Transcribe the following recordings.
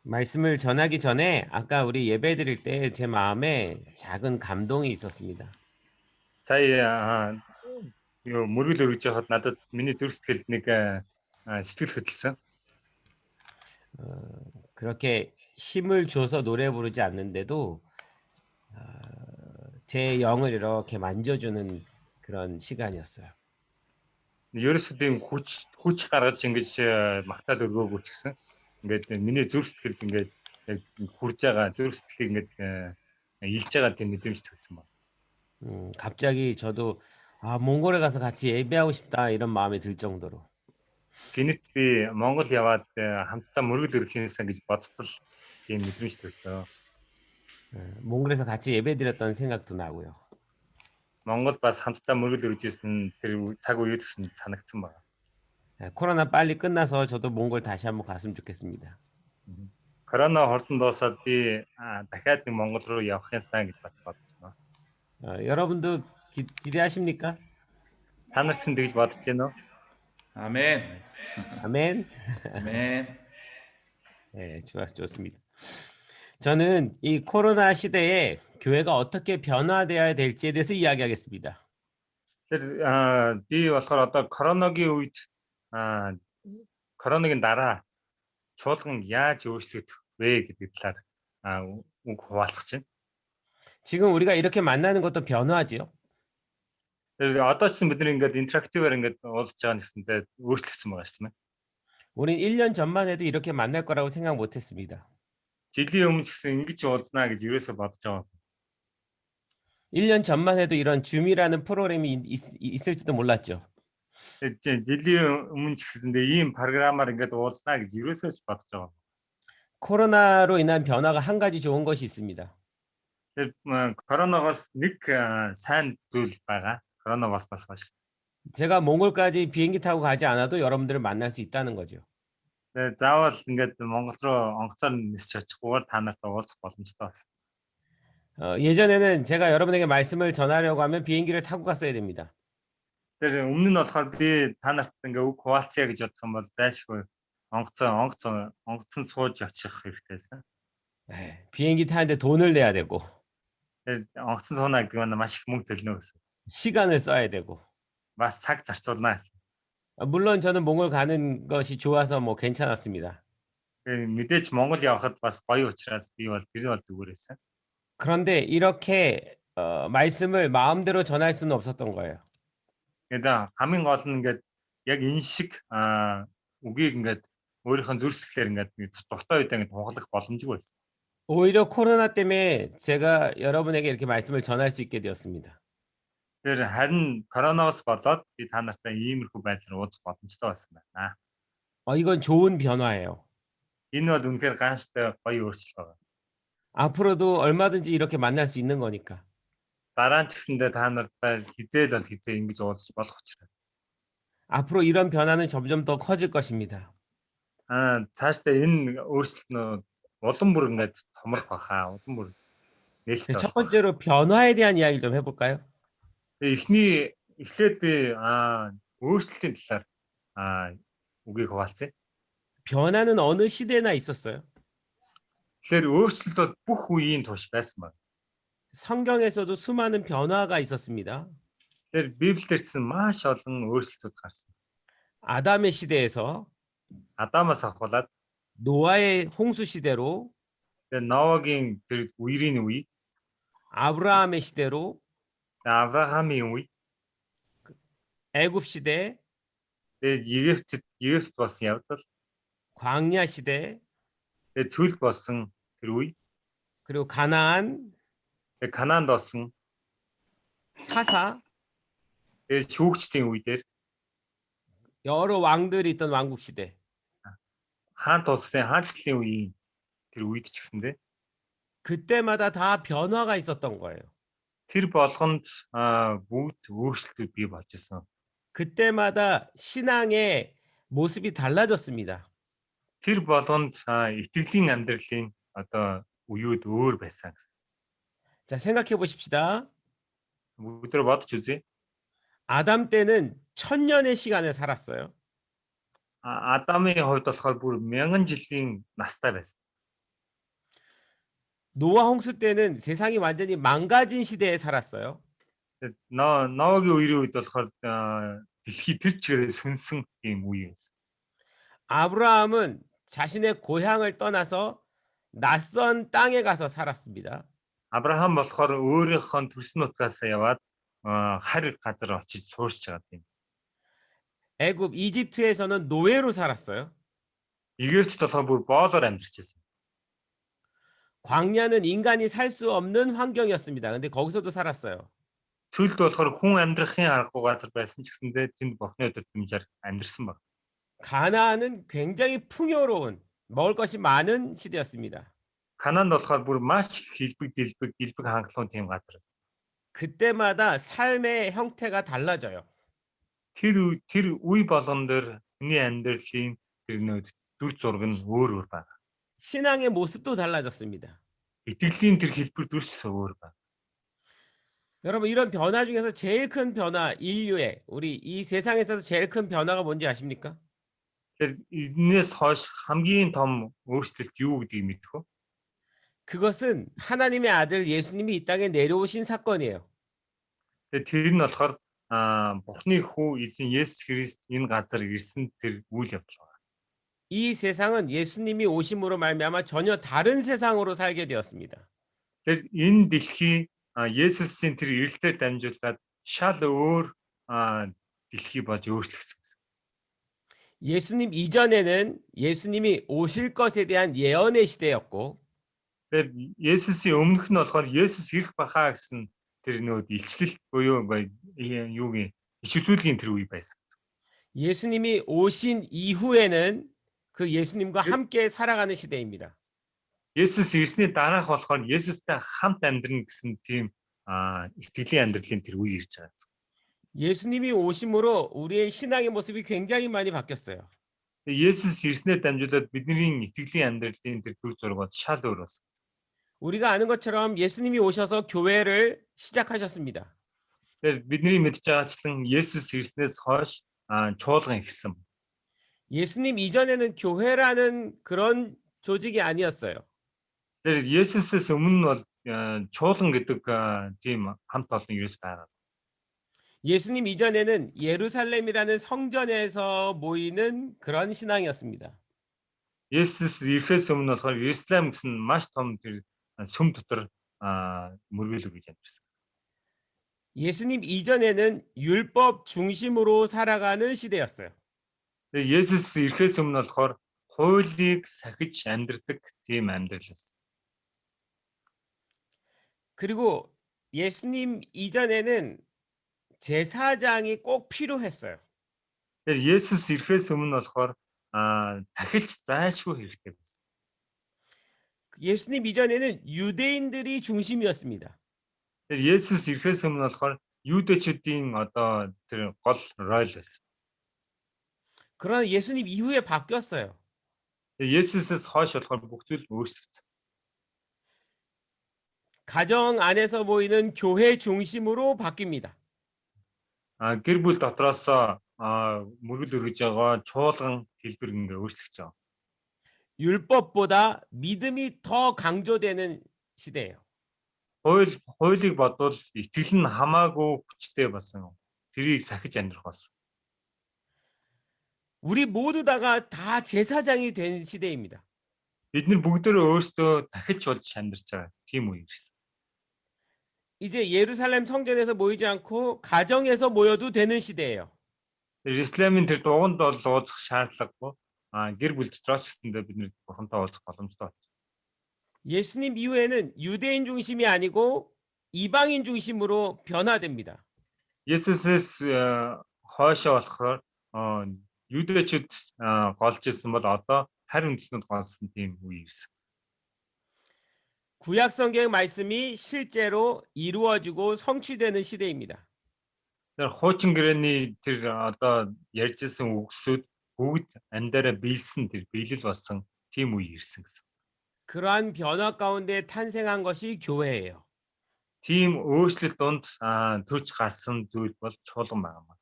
말씀을 전하기 전에 아까 우리 예배 드릴 때 제 마음에 작은 감동이 있었습니다. Сая юу мөргөл өргөж явахад надад миний зүрх сэтгэлд нэг сэтгэл хөдлсөн. 어 그렇게 힘을 줘서 노래 부르지 않는데도 제 영을 이렇게 만져주는 그런 시간이었어요. Ерөөсөө тийм хүч гаргаж ингэж магтаал өргөөгөө ч гэсэн ингээд миний зүрх сэтгэлд ингээд яг хурж байгаа зүрх сэтгэлийг ингээд илж байгаа тийм мэдрэмж төрсөн байна. 갑자기 저도 '아 몽골에 가서 같이 예배하고 싶다.' 이런 마음이 들 정도로. Гэнэт би Монгол яваад хамтдаа мөргөл өргөхөөсэй гэж бодтол тийм мэдрэмж төрсөн. 몽골에서 같이 예배드렸던 생각도 나고요. Монгол бас хамтдаа мөргөл өргөжсэн тэр цаг үед гэсэн санагдсан байна. 코로나 빨리 끝나서 저도 몽골 다시 한번 갔으면 좋겠습니다. Корона хурдан дуусаад би дахиад нэг Монгол руу явахын сан гэж бас бодож байна. 여러분도 기대하십니까? Та нар ч тэгж бодож байна уу? 아멘. 아멘. 아멘. 네, 좋습니다. 저는 이 코로나 시대에 교회가 어떻게 변화되어야 될지에 대해서 이야기하겠습니다. Тэр би болохоор одоо короногийн үед аа коронагийн дараа чуулган яаж өөрчлөгдөх вэ гэдэг талаар үг хуваалцах чинь. 지금 우리가 이렇게 만나는 것도 변화지요. Тэр одоо ч бид нэг ингээд интерактивээр ингээд уулзж байгаа нэгсэнтэй өөрчлөгдсөн байгаа шүү дээ. 우린 1년 전만 해도 이렇게 만날 거라고 생각 못 했습니다. Жилийн өмнө ч гэсэн ингэж уулзнаа гэж ерөөсөө бодож байгаа. 1년 전만 해도 이런 줌이라는 프로그램이 있을지도 몰랐죠. Жилийн өмнө ч гэсэндээ ийм програмаар ингээд уулзнаа гэж ерөөсөө ч бодож байгаа. 코로나로 인한 변화가 한 가지 좋은 것이 있습니다. Тэр коронавигоос нэг сайн зүйл байгаа. Коронавигоос хойш. 제가 몽골까지 비행기 타고 가지 않아도 여러분들을 만날 수 있다는 거죠. Тэгээ заавал ингээд Монгол руу онгоцоор нисч очихгүйгээр та нартай уулзах боломжтой байна. 예전에는 제가 여러분에게 말씀을 전하려고 하면 비행기를 타고 갔어야 됩니다. Тэр өмнө нь болохоор би та нарт ингээ үг хуваалцъя гэж бодох юм бол зайлшгүй онгоцон сууж очих хэрэгтэй байсан. 비행기 타는데 돈을 내야 되고 Тэр онгоцон суунаа гэдэг нь маш их мөнгө төлнө гэсэн. 시간을 써야 되고 Бас цаг зарцуулнаа гэсэн. 물론 저는 몽골 가는 것이 좋아서 뭐 괜찮았습니다. Тэгээ мэдээж Монгол явхад бас гоё учраас би бол тэр бол зүгээр байсан. 그런데 이렇게 말씀을 마음대로 전할 수는 없었던 거예요. Тэгээд хамгийн гол нь ингээд яг энэ шиг үгийг ингээд өөрийнхөө зүрх сэтгэлээр ингээд дуртай үедээ ингээд тунхаглах боломжгүй байсан. 오히려 코로나 때문에 제가 여러분에게 이렇게 말씀을 전할 수 있게 되었습니다. Тэр харин коронавирус болоод би та нартай иймэрхүү байдлаар уулзах боломжтой болсон байна. 이건 좋은 변화예요. Энэ бол үнэхээр гайхалтай гоё өөрчлөлт байна. 앞으로도 얼마든지 이렇게 만날 수 있는 거니까. Дараа нь ч гэсэндээ та нартай хизээл бол хизээ ингэж уулзах болох учраас. 앞으로 이런 변화는 점점 더 커질 것입니다. Цаашдаа энэ өөрчлөлт нь улам бүр ингэж томрох баха. Улам бүр нээлттэй 첫 болох. 번째로 변화에 대한 이야기를 좀 해볼까요? Эхлээд би өөрчлөлтийн талаар үгийг хуваалцъя. 변화는 어느 시대나 있었어요. Тэгэхээр өөрчлөлт бол бүх үеийн турш байсан байна. 성경에서도 수많은 변화가 있었습니다. Тэгэхээр Библиэлд ч маш олон өөрчлөлтүүд гарсан. 아담의 시대에서 Адамаас ахуулаад 노아의 홍수 시대로 тэгээ Новагийн тэр үерийн үе, 아브라함의 시대로 Авраамийн үе, 애굽 시대, тэгээд Египт болсон явдал, 광야 시대, тэгээд цүлх болсон тэр үе, 그리고 가나안, тэгээд Канаанд болсон, 사사, тэгээд шүүгчдийн үе дээр 여러 왕들이 있던 왕국 시대. хаант улсын хаанчлалын үеийн тэр үед ч гэсэндээ 그때마다 다 변화가 있었던 거예요. тэр болгонд бүгд өөрчлөлтүүд бий болж ирсэн. 그때마다 신앙의 모습이 달라졌습니다. Тэр болгонд итгэлийн амьдралын одоо үеуд өөр байсан гэсэн. 자, 생각해 보십시다. Бүгдөө бодож үзье. 아담 때는 1000년의 시간을 살았어요. Адамын хувьд болохоор бүр 1000 жилийн настай байсан. 노아 홍수 때는 세상이 완전히 망가진 시대에 살았어요. Ноагийн үеийн үед болохоор дэлхий тэр чигээр сүнсэн тийм үе байсан. 아브라함은 자신의 고향을 떠나서 낯선 땅에 가서 살았습니다. Авраам болохоор өөрийнхөө төрсөн нутгаас яваад харь газар очиж суурч байгаа тийм. 애굽 이집트에서는 노예로 살았어요. Египт болохоор бүр боолоор амьдарч байсан. 광야는 인간이 살 수 없는 환경이었습니다. 근데 거기서도 살았어요. Сүлд болохоор хүн амьдрахын аргагүй газар байсан ч гэсэндээ тэнд Бурхны өдөртөмжөөр амьдарсан баг. 가나안은 굉장히 풍요로운 먹을 것이 많은 시대였습니다. Канаанд болохоор бүр маш их илбэг хангалуун тийм газар. 그때마다 삶의 형태가 달라져요. Тэр үе болгон дээр хүний амьдралын тэр нөт дүр зураг нь өөр байна. 신앙의 모습도 달라졌습니다. Итгэлийн тэр хэлбэр дүрс өөр байна. 여러분 이런 변화 중에서 제일 큰 변화 인류의 우리 이 세상에서 제일 큰 변화가 뭔지 아십니까? Тэгэхээр энэс хойш хамгийн том өөрчлөлт юу гэдгийг мэдэх үү? 그것은 하나님의 아들 예수님이 이 땅에 내려오신 사건이에요. Тэгээ тэр нь болохоор Бурхны хүү эзэн Есүс Христ энэ газар ирсэн тэр үйл явдал байна. 이 세상은 예수님이 오심으로 말미암아 전혀 다른 세상으로 살게 되었습니다. Тэгэхээр энэ дэлхий Есүсийн тэр ирэлтээр дамжуулаад шал өөр дэлхий болж өөрчлөгдсөн. 예수님 이전에는 예수님이 오실 것에 대한 예언의 시대였고 Тэгээд Есүсийн өмнөх нь болохоор Есүс ирэх бахаа гэсэн тэр нүүд илчлэлт буюу юугийн иш үзүүлгийн тэр үе байсан. 예수님이 오신 이후에는 그 예수님과 함께 살아가는 시대입니다. Есүс ирсний дараах болохоор Есүстэй хамт амьдрна гэсэн тийм итгэлийн амьдралын тэр үе ирж байгаа. 예수님이 오심으로 우리의 신앙의 모습이 굉장히 많이 바뀌었어요. Есүс ирснээр дамжуулаад бидний итгэлийн амьдралын тэр дүр зураг бол шал өөр болсон. 우리가 아는 것처럼 예수님이 오셔서 교회를 시작하셨습니다. Тэгэхээр бидний мэдж байгаачлан Есүс ирснээс хойш чуулган ихсэн. 예수님 이전에는 교회라는 그런 조직이 아니었어요. Тэгэхээр Есүсээс өмнө бол чуулган гэдэг тийм хамт олон ерөөс байгаа. 예수님 이전에는 예루살렘이라는 성전에서 모이는 그런 신앙이었습니다. Есүс ирэхээс өмнө болохоор Иерусалим гэсэн маш том тэр сүм дотор мөргөлөг гэж амьдсан. 예수님 이전에는 율법 중심으로 살아가는 시대였어요. Тэгээ Есүс ирэхээс өмнө болохоор хуулийг сахиж амьдардаг тийм амьдралээс. 그리고 예수님 이전에는 제사장이 꼭 필요했어요. Тэгэхээр Есүс ирэхээс өмнө болохоор дахилч зайлшгүй хэрэгтэй байсан. 예수님 이전에는 유대인들이 중심이었습니다. Тэгэхээр Есүс ирэхээс өмнө болохоор юудэчүүдийн одоо тэр гол роль байсан. 그러나 예수님 이후에 바뀌었어요. Есүсээс хойш болохоор бүх зүйл өөрчлөгдсөн. 가정 안에서 모이는 교회 중심으로 바뀝니다. Гэр бүл дотроос мөргөл өргөж байгаа чуулган хэлбэр ингээ өөрчлөгдөж байгаа. 율법보다 믿음이 더 강조되는 시대예요. Хуулийг бодвол итгэл нь хамаагүй хүчтэй болсон. Тэрийг сахиж амьдрах болсон. 우리 모두 다가 다 제사장이 된 시대입니다. Бид нар бүгдөө өөрсдөө дахилж болж амьдарч байгаа тийм үе ирсэн. 이제 예루살렘 성전에서 모이지 않고 가정에서 모여도 되는 시대예요. Иерусалимын тэр дугуйнд бол уулзах шаардлагагүй. Гэр бүл дотроос ч бид нар бурхантай уулзах боломжтой болсон. 예수님 이후에는 유대인 중심이 아니고 이방인 중심으로 변화됩니다. Есүсээс хойшоо болохоор юудэчүүд голж ирсэн бол одоо харь үндэстнүүд голсон тийм үе ирсэн. 구약 성경 말씀이 실제로 이루어지고 성취되는 시대입니다. Тэр хуучин гэрээний тэр одоо ярьжсэн үгсүүд бүгд амьдараа биелсэн тэр биелэл болсон тийм үе ирсэн гэсэн. 그러한 변화 가운데 탄생한 것이 교회예요. Тийм өөрчлөлт донд төрж гарсан зүйл бол чуулган байна.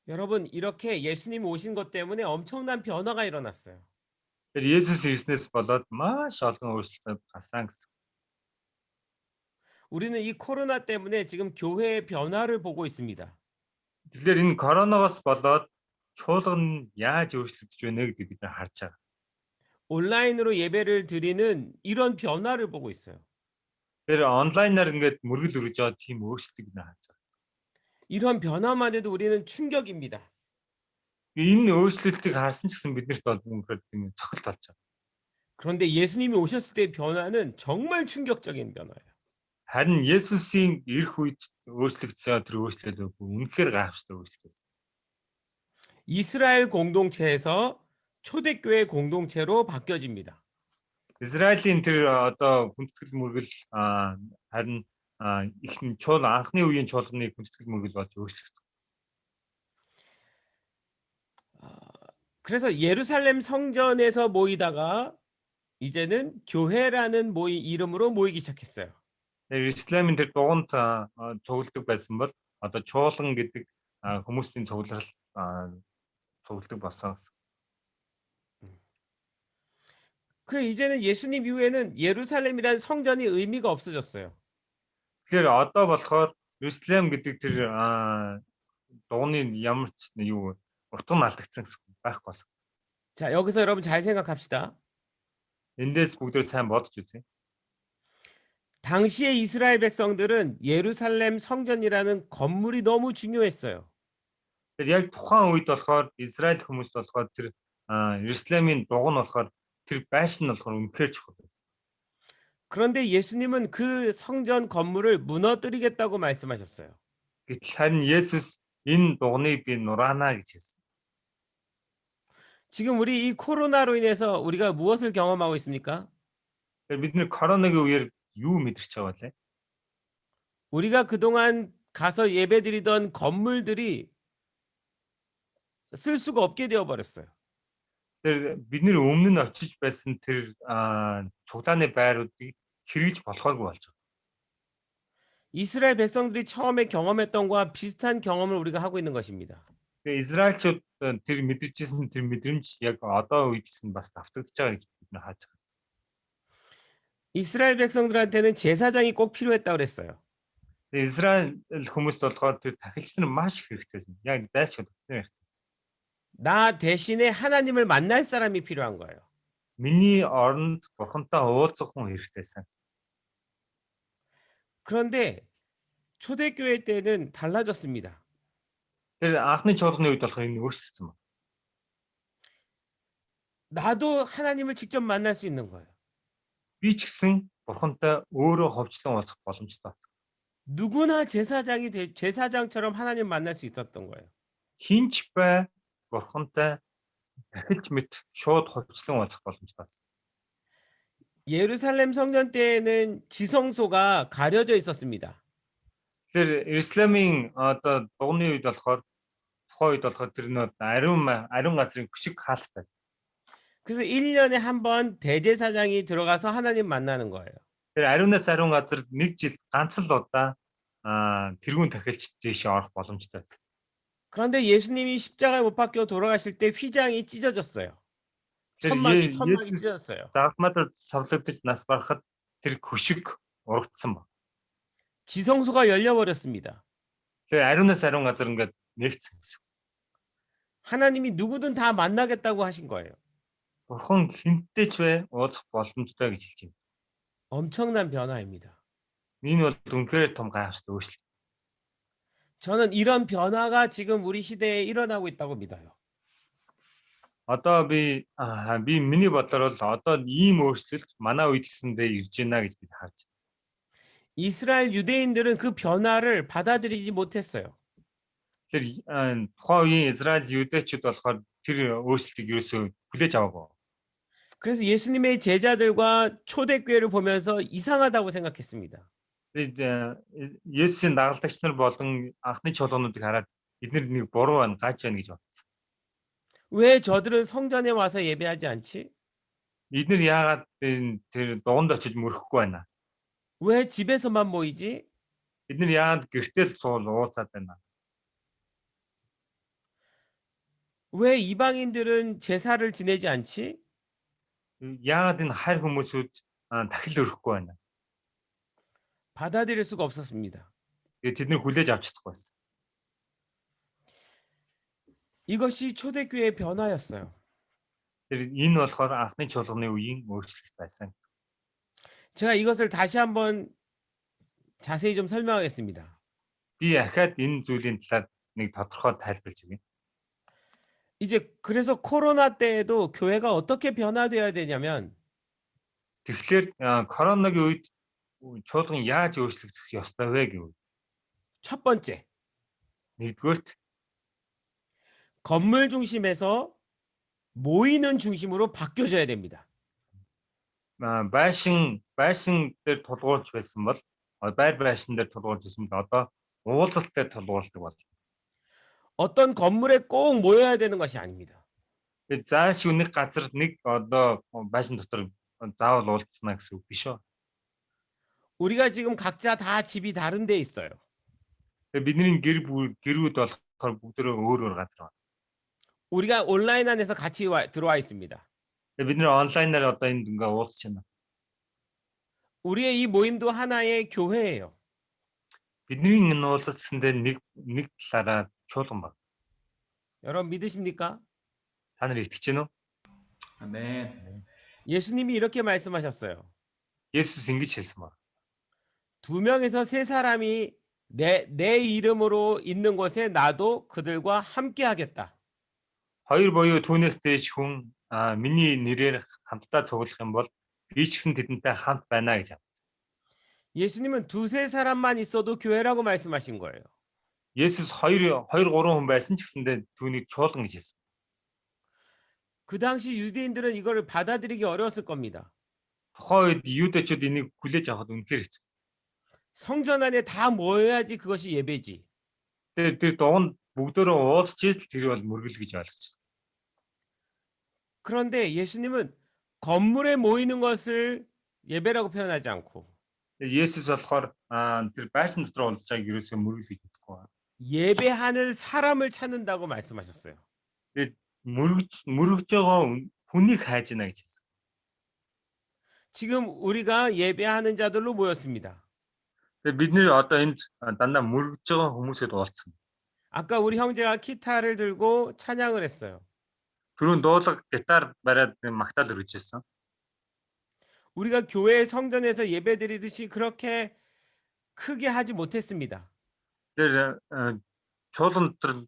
여러분 이렇게 예수님 오신 것 때문에 엄청난 변화가 일어났어요. Тэгэхээр Есүс ирснээс болоод маш олон өөрчлөлт гарсан гэсэн. 우리는 이 코로나 때문에 지금 교회의 변화를 보고 있습니다. Тэгэхээр энэ коронавигоос болоод чуулган нь яаж өөрчлөгдөж байна гэдгийг бид нар харж байгаа. 온라인으로 예배를 드리는 이런 변화를 보고 있어요. Тэр онлайнаар ингээд мөргөл өргөж яваад тийм өөрчлөлтийг бид нар харж байгаа. 이런 변화만 해도 우리는 충격입니다. Энэ өөрчлөлтийг харсан ч гэсэн биднэрт бол үнэхээр тийм цохилт болж байгаа. 그런데 예수님이 오셨을 때의 변화는 정말 충격적인 변화예요. Харин Есүсийн ирэх үед өөрчлөгдсөн тэр өөрчлөлт үнэхээр гайхамшигтай өөрчлөлт. 이스라엘 공동체에서 초대교회 공동체로 바뀌어집니다. Израилийн тэр одоо хүндэтгэл мөргөл харин их чуул анхны үеийн чуулганы хүндэтгэл мөргөл болж өөрчлөгдсөн. 그래서 예루살렘 성전에서 모이다가 이제는 교회라는 이름으로 모이기 시작했어요. Исламын тэр дугуйнд цугладаг байсан бол одоо чуулган гэдэг хүмүүсийн цугларал цугладаг болсон. 그 이제는 예수님 이후에는 예루살렘이라는 성전이 의미가 없어졌어요. Тэгэхээр одоо болохоор Ислам гэдэг тэр дугуйны ямар ч юу утга нь алдагдсан гэсэн байхгүй болсон. 자, 여기서 여러분 잘 생각합시다. Эндээс бүгдөө сайн бодож үзье. 당시의 이스라엘 백성들은 예루살렘 성전이라는 건물이 너무 중요했어요. Тэр яг тухайн үед болохоор Израиль хүмүүс болохоор тэр Исламын дугуй нь болохоор тэр байшин нь болохоор үнэхээр чухал. 그런데 예수님은 그 성전 건물을 무너뜨리겠다고 말씀하셨어요. Гэтэл харин Есүс энэ дугныг би нураана гэж хэлсэн. 지금 우리 이 코로나로 인해서 우리가 무엇을 경험하고 있습니까? Тэгэхээр бид нэр коронавигийн үеэр юу мэдэрч байгаа вэ? 우리가 그동안 가서 예배드리던 건물들이 쓸 수가 없게 되어 버렸어요. Тэр бид нэр өмнө нь очиж байсан тэр цуглааны байруудыг хэрэгж болохооргүй болж байгаа. 이스라엘 백성들이 처음에 경험했던 것과 비슷한 경험을 우리가 하고 있는 것입니다. Тэгээ Израильчууд тэр мэдэрчсэн тэр мэдрэмж яг одоо үед гэсэн бас давтагдж байгаа гэж бид нар хааж байгаа. 이스라엘 백성들한테는 제사장이 꼭 필요했다고 그랬어요. Тэгээ Израиль хүмүүст болохоор тэр тахилч нар маш их хэрэгтэйсэн. Яг дайч хөдөлсөн хэрэгтэй. 나 대신에 하나님을 만날 사람이 필요한 거예요. Миний оронд бурхантай уулзах хүн хэрэгтэйсэн. 그런데 초대교회 때는 달라졌습니다. Тэр анхны чуулганы үед болохоор энэ өөрчлөгдсөн байна. 나도 하나님을 직접 만날 수 있는 거예요. Би ч гэсэн бурхантай өөрөө ховчлон уулзах боломжтой болсон. 누구나 제사장처럼 하나님 만날 수 있었던 거예요. Хинч бай бурхантай дахилж мэт шууд ховчлон уулзах боломжтой болсон. 예루살렘 성전 때에는 지성소가 가려져 있었습니다. Тэгэхээр Исламын одоо дугны үед болохоор тухайн үед болохоор тэр нөө ариун газрын хүчиг хаалттай. 그래서 1년에 한 번 대제사장이 들어가서 하나님 만나는 거예요. Тэр ариунаас ариун газар нэг жил ганц л удаа тэрүүн тахилч дэше орох боломжтой байсан. 그런데 예수님이 십자가에 못 박혀 돌아가실 때 휘장이 찢어졌어요. Тэр 천막이 Есүс 찢어졌어요. загмаад савлагдаж нас барахад тэр хүшиг урагдсан ба. 지성소가 열려버렸습니다. Тэр ариунаас ариун газар ингээд нэгцсэн гэсэн. 하나님이 누구든 다 만나겠다고 하신 거예요. Бурхан хинттэй ч бай уулзах боломжтой гэж хэлж байна. 엄청난 변화입니다. Энэ бол үнэхээр том гайхалтай өөрчлөлт. 저는 이런 변화가 지금 우리 시대에 일어나고 있다고 믿어요. Одоо би миний бодлоор бол одоо ийм өөрчлөлт манай үед гэсэндээ ирж байна гэж бид харж байна. 이스라엘 유대인들은 그 변화를 받아들이지 못했어요. Тэр тухайн үеийн Израиль юудэчүүд болохоор тэр өөрчлөлтийг ерөөсөө хүлээж аваагүй. 그래서 예수님의 제자들과 초대교회를 보면서 이상하다고 생각했습니다. Есүсийн дагалдагч нар болон анхны чуулгануудыг хараад эдгээр нэг буруу байна, гаж байна гэж бодсон. 왜 저들은 성전에 와서 예배하지 않지? Эдгээр яагаад тэр дуганд очиж мөрөхгүй байна? 왜 집에서만 모이지? Эдгээр яагаад гэртээ л суул уулзаад байна? 왜 이방인들은 제사를 지내지 않지? Яагаад энэ хайр хүмүүсүүд дахил өрөхгүй байна. 받아들일 수가 없었습니다. Тэгээд тэд нэр хүлээж авч чадахгүй байсан. 이것이 초대교회의 변화였어요. Тэр энэ болохоор анхны чуулганы үеийн өөрчлөлт байсан. 제가 이것을 다시 한번 자세히 좀 설명하겠습니다. Би ахаад энэ зүйлийн талаар нэг тодорхой тайлбарлаж өгье. 이제 그래서 코로나 때에도 교회가 어떻게 변화되어야 되냐면 Тэгэхээр коронавигийн үед чуулган яаж өөрчлөгдөх ёстой вэ гэвэл 첫 번째, нэгдүгээрт 건물 중심에서 모이는 중심으로 바뀌어져야 됩니다. байшин дээр тулгуурч байсан бол байр байшин дээр тулгуурч байсан бол одоо уулзалт дээр тулгуурдаг бол. 어떤 건물에 꼭 모여야 되는 것이 아닙니다. Тэгээд заашгүй нэг газар нэг одоо байшин дотор заавал уулзна гэсэн үг биш үү? 우리가 지금 각자 다 집이 다른 데 있어요. Тэгээд бидний гэрүүд болохоор бүгдөө өөр өөр газар байна. 우리가 온라인 안에서 같이 들어와 있습니다. Тэгээд бид нэр онлайнаар одоо энд ингээ уулзч байна. 우리의 이 모임도 하나의 교회예요. Бидний энэ уулзсан дээр нэг талаараа чуулган баг. 여러분 믿으십니까? Та нар итгэж байна уу? 아멘. 예수님이 이렇게 말씀하셨어요. Есүс ингэж хэлсэн баг. 2명에서 3사람이 내 이름으로 있는 곳에 나도 그들과 함께 하겠다. Хоёр боёо түүнээс дээш хүн миний нэрээр хамтдаа цуглах юм бол би ч гэсэн тэдэнтэй хамт байна гэж. 예수님은 2-3사람만 있어도 교회라고 말씀하신 거예요. Есүс 2-3 хүн байсан ч гэсэндээ түүнийг чуулган гэж хэлсэн. 그 당시 유대인들은 이거를 받아들이기 어려웠을 겁니다. Тухайн үед юудэчүүд энийг хүлээж авах үнэхээр хэцүү. 성전 안에 다 모여야지 그것이 예배지. Тэр дунд бүгдөө уулзч ийж тэр бол мөргөл гэж ойлгочихсон. 그런데 예수님은 건물에 모이는 것을 예배라고 표현하지 않고 Есүс болохоор тэр байшин дотор уулзчааг ерөөсөө мөргөл гэж хэлэхгүй. 예배하는 사람을 찾는다고 말씀하셨어요. Тэгээд мөргөж байгаа хүнийг хайж байна гэж хэлсэн. 지금 우리가 예배하는 자들로 모였습니다. Тэгээд бид нэр одоо энд дандаа мөргөж байгаа хүмүүсэд уулзсан. 아까 우리 형제가 기타를 들고 찬양을 했어요. Түрүүн дуулаг гитар бариад магтаал өргөжсэн. 우리가 교회 성전에서 예배드리듯이 그렇게 크게 하지 못했습니다. Тэр чуулган дотор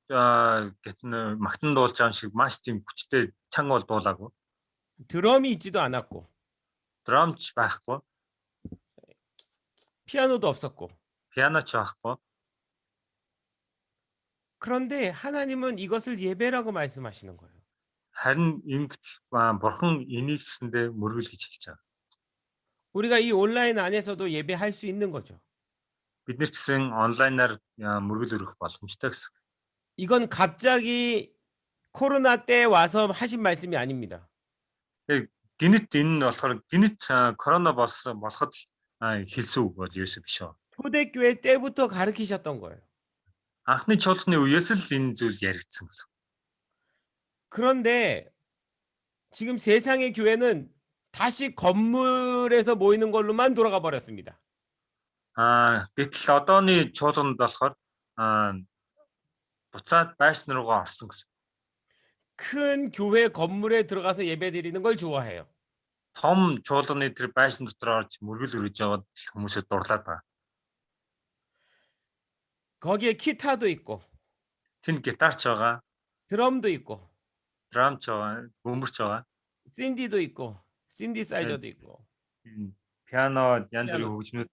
магтан дуулж байгаа шиг маш тийм хүчтэй чанга бол дуулаагүй. 드럼이 있지도 않았고 Драмч байхгүй, 피아노도 없었고. пианоч байхгүй. 그런데 하나님은 이것을 예배라고 말씀하시는 거예요. Харин ингэж бурхан энийг гэсэндээ мөргөл гэж хэлж байгаа. 우리가 이 온라인 안에서도 예배할 수 있는 거죠. Бид нар ч гэсэн онлайнаар мөргөл өргөх боломжтой гэсэн. 이건 갑자기 코로나 때 와서 하신 말씀이 아닙니다. Гинэт энэ нь болохоор гинэт корона болоход хэлсэн үг бол ерөөсөө биш үү. 초대교회 때부터 가르치셨던 거예요. Анхны чуулганы үеэс л энэ зүйл яригдсан гэсэн. 그런데 지금 세상의 교회는 다시 건물에서 모이는 걸로만 돌아가 버렸습니다. Гэтэл одооны чуулганд болохоор буцаад байшин руугаа орсон гэсэн. 큰 교회 건물에 들어가서 예배드리는 걸 좋아해요. Том чуулганы тэр байшин дотор орж мөргөл өргөж яваад хүмүүсээ дурлаад байна. 거기에 기타도 있고 Тэнд гитарч байгаа, 드럼도 있고 драмч байгаа, бөмбөрч байгаа, 신디도 있고 신디사이저도 있고 пиано, янз бүрийн хөгжмөд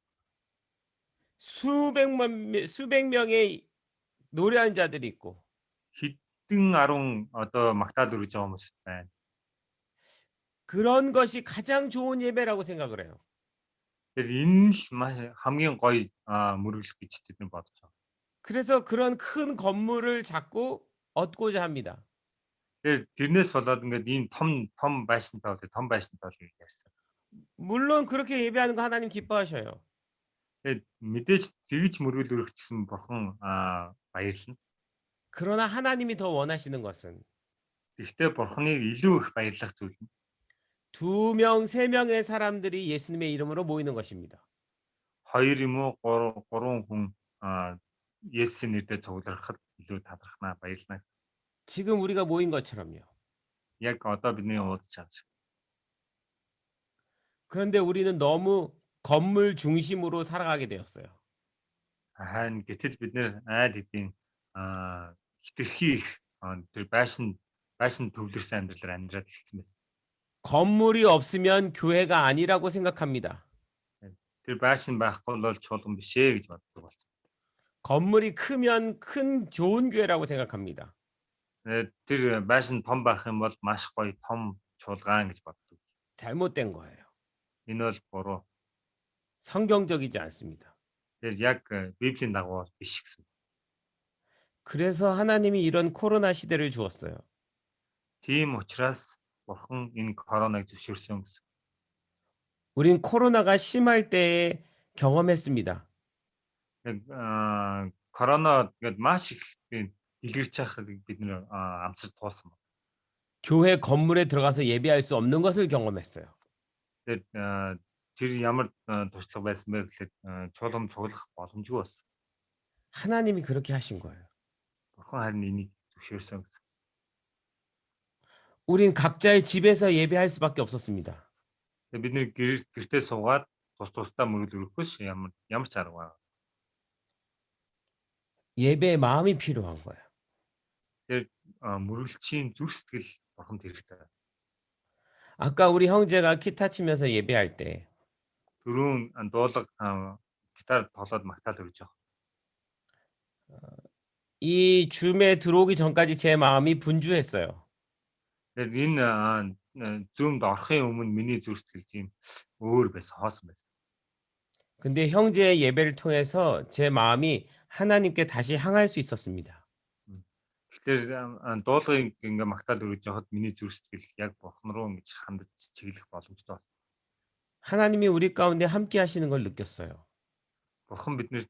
수백 명의 노래하는 자들이 있고 хэдэн 10 одоо магтаал өргөж байгаа хүмүүс байна. 그런 것이 가장 좋은 예배라고 생각을 해요. Тэр энэ л маш хамгийн гоё мөргөл гэж тэд бодож байгаа. 그래서 그런 큰 건물을 자꾸 얻고자 합니다. Тэр тэрнээс болоод ингээд энэ том байшинтай бол том байшинтай бол гэж ярьсан. 물론 그렇게 예배하는 거 하나님 기뻐하셔요. Тэгээд мэдээж тэгж мөргөл өргөжсөн бурхан баярлна. 그러나 하나님이 더 원하시는 것은 Гэхдээ бурханыг илүү их баярлах зүйл нь 2명, 3명의 사람들이 예수님의 이름으로 모이는 것입니다. 2 юм уу 3 хүн Есүсийн нэрээр цуглархад илүү талархнаа баярлалаа гэсэн. 지금 우리가 모인 것처럼요. Яг одоо бидний уулзж байгаа шиг. 그런데 우리는 너무 건물 중심으로 살아가게 되었어요. Харин гэтэл бид нэр айл хэдийн хитрхи их тэр байшин төвлөрсөн амьдралаар амьдраад эхэлсэн байсан. 건물이 없으면 교회가 아니라고 생각합니다. Тэр байшин байхгүй бол чуулган биш ээ гэж боддог болсон. 건물이 크면 큰 좋은 교회라고 생각합니다. Тэр байшин том байх юм бол маш гоё том чуулган гэж боддог. 잘못된 거예요. Энэ бол буруу. 성경적이지 않습니다. Тэр яг Библийн дагуу биш гэсэн. 그래서 하나님이 이런 코로나 시대를 주었어요. Тийм учраас Бурхан энэ коронавиг зөвшөөрсөн гэсэн. 우린 코로나가 심할 때에 경험했습니다. Яг корона гээд маш их дэлгэрч байхыг бид нэр амсаж туулсан байна. 교회 건물에 들어가서 예배할 수 없는 것을 경험했어요. Тэгээд тэр ямар туршлага байсан бэ гэхлээр чуулган цуглах боломжгүй болсон. 하나님이 그렇게 하신 거예요. Бурхан харин энийг зөвшөөрсөн гэсэн. 우린 각자의 집에서 예배할 수밖에 없었습니다. Тэгээд бид нэр гэртээ суугаад тусдаа мөрөд өрөхөөс ямар ч арга байна. 예배의 마음이 필요한 거예요. Тэр мөрөлчийн зүрх сэтгэл Бурханд хэрэгтэй. 아까 우리 형제가 기타 치면서 예배할 때 Түрүүн дуулаг гитар тоглоод магтаал өрж байгаа. 이 줌에 들어오기 전까지 제 마음이 분주했어요. Тэгээд энэ зүүмд орохын өмнө миний зүрх сэтгэл тийм өөр байсан, хоосон байсан. 근데 형제의 예배를 통해서 제 마음이 하나님께 다시 향할 수 있었습니다. Тэгэхээр дуулгыг ингээ магтаал өргөж явахад миний зүрх сэтгэл яг Бурхан руу ингэж хандаж чиглэх боломжтой болсон. 하나님이 우리 가운데 함께 하시는 걸 느꼈어요. Бурхан бидний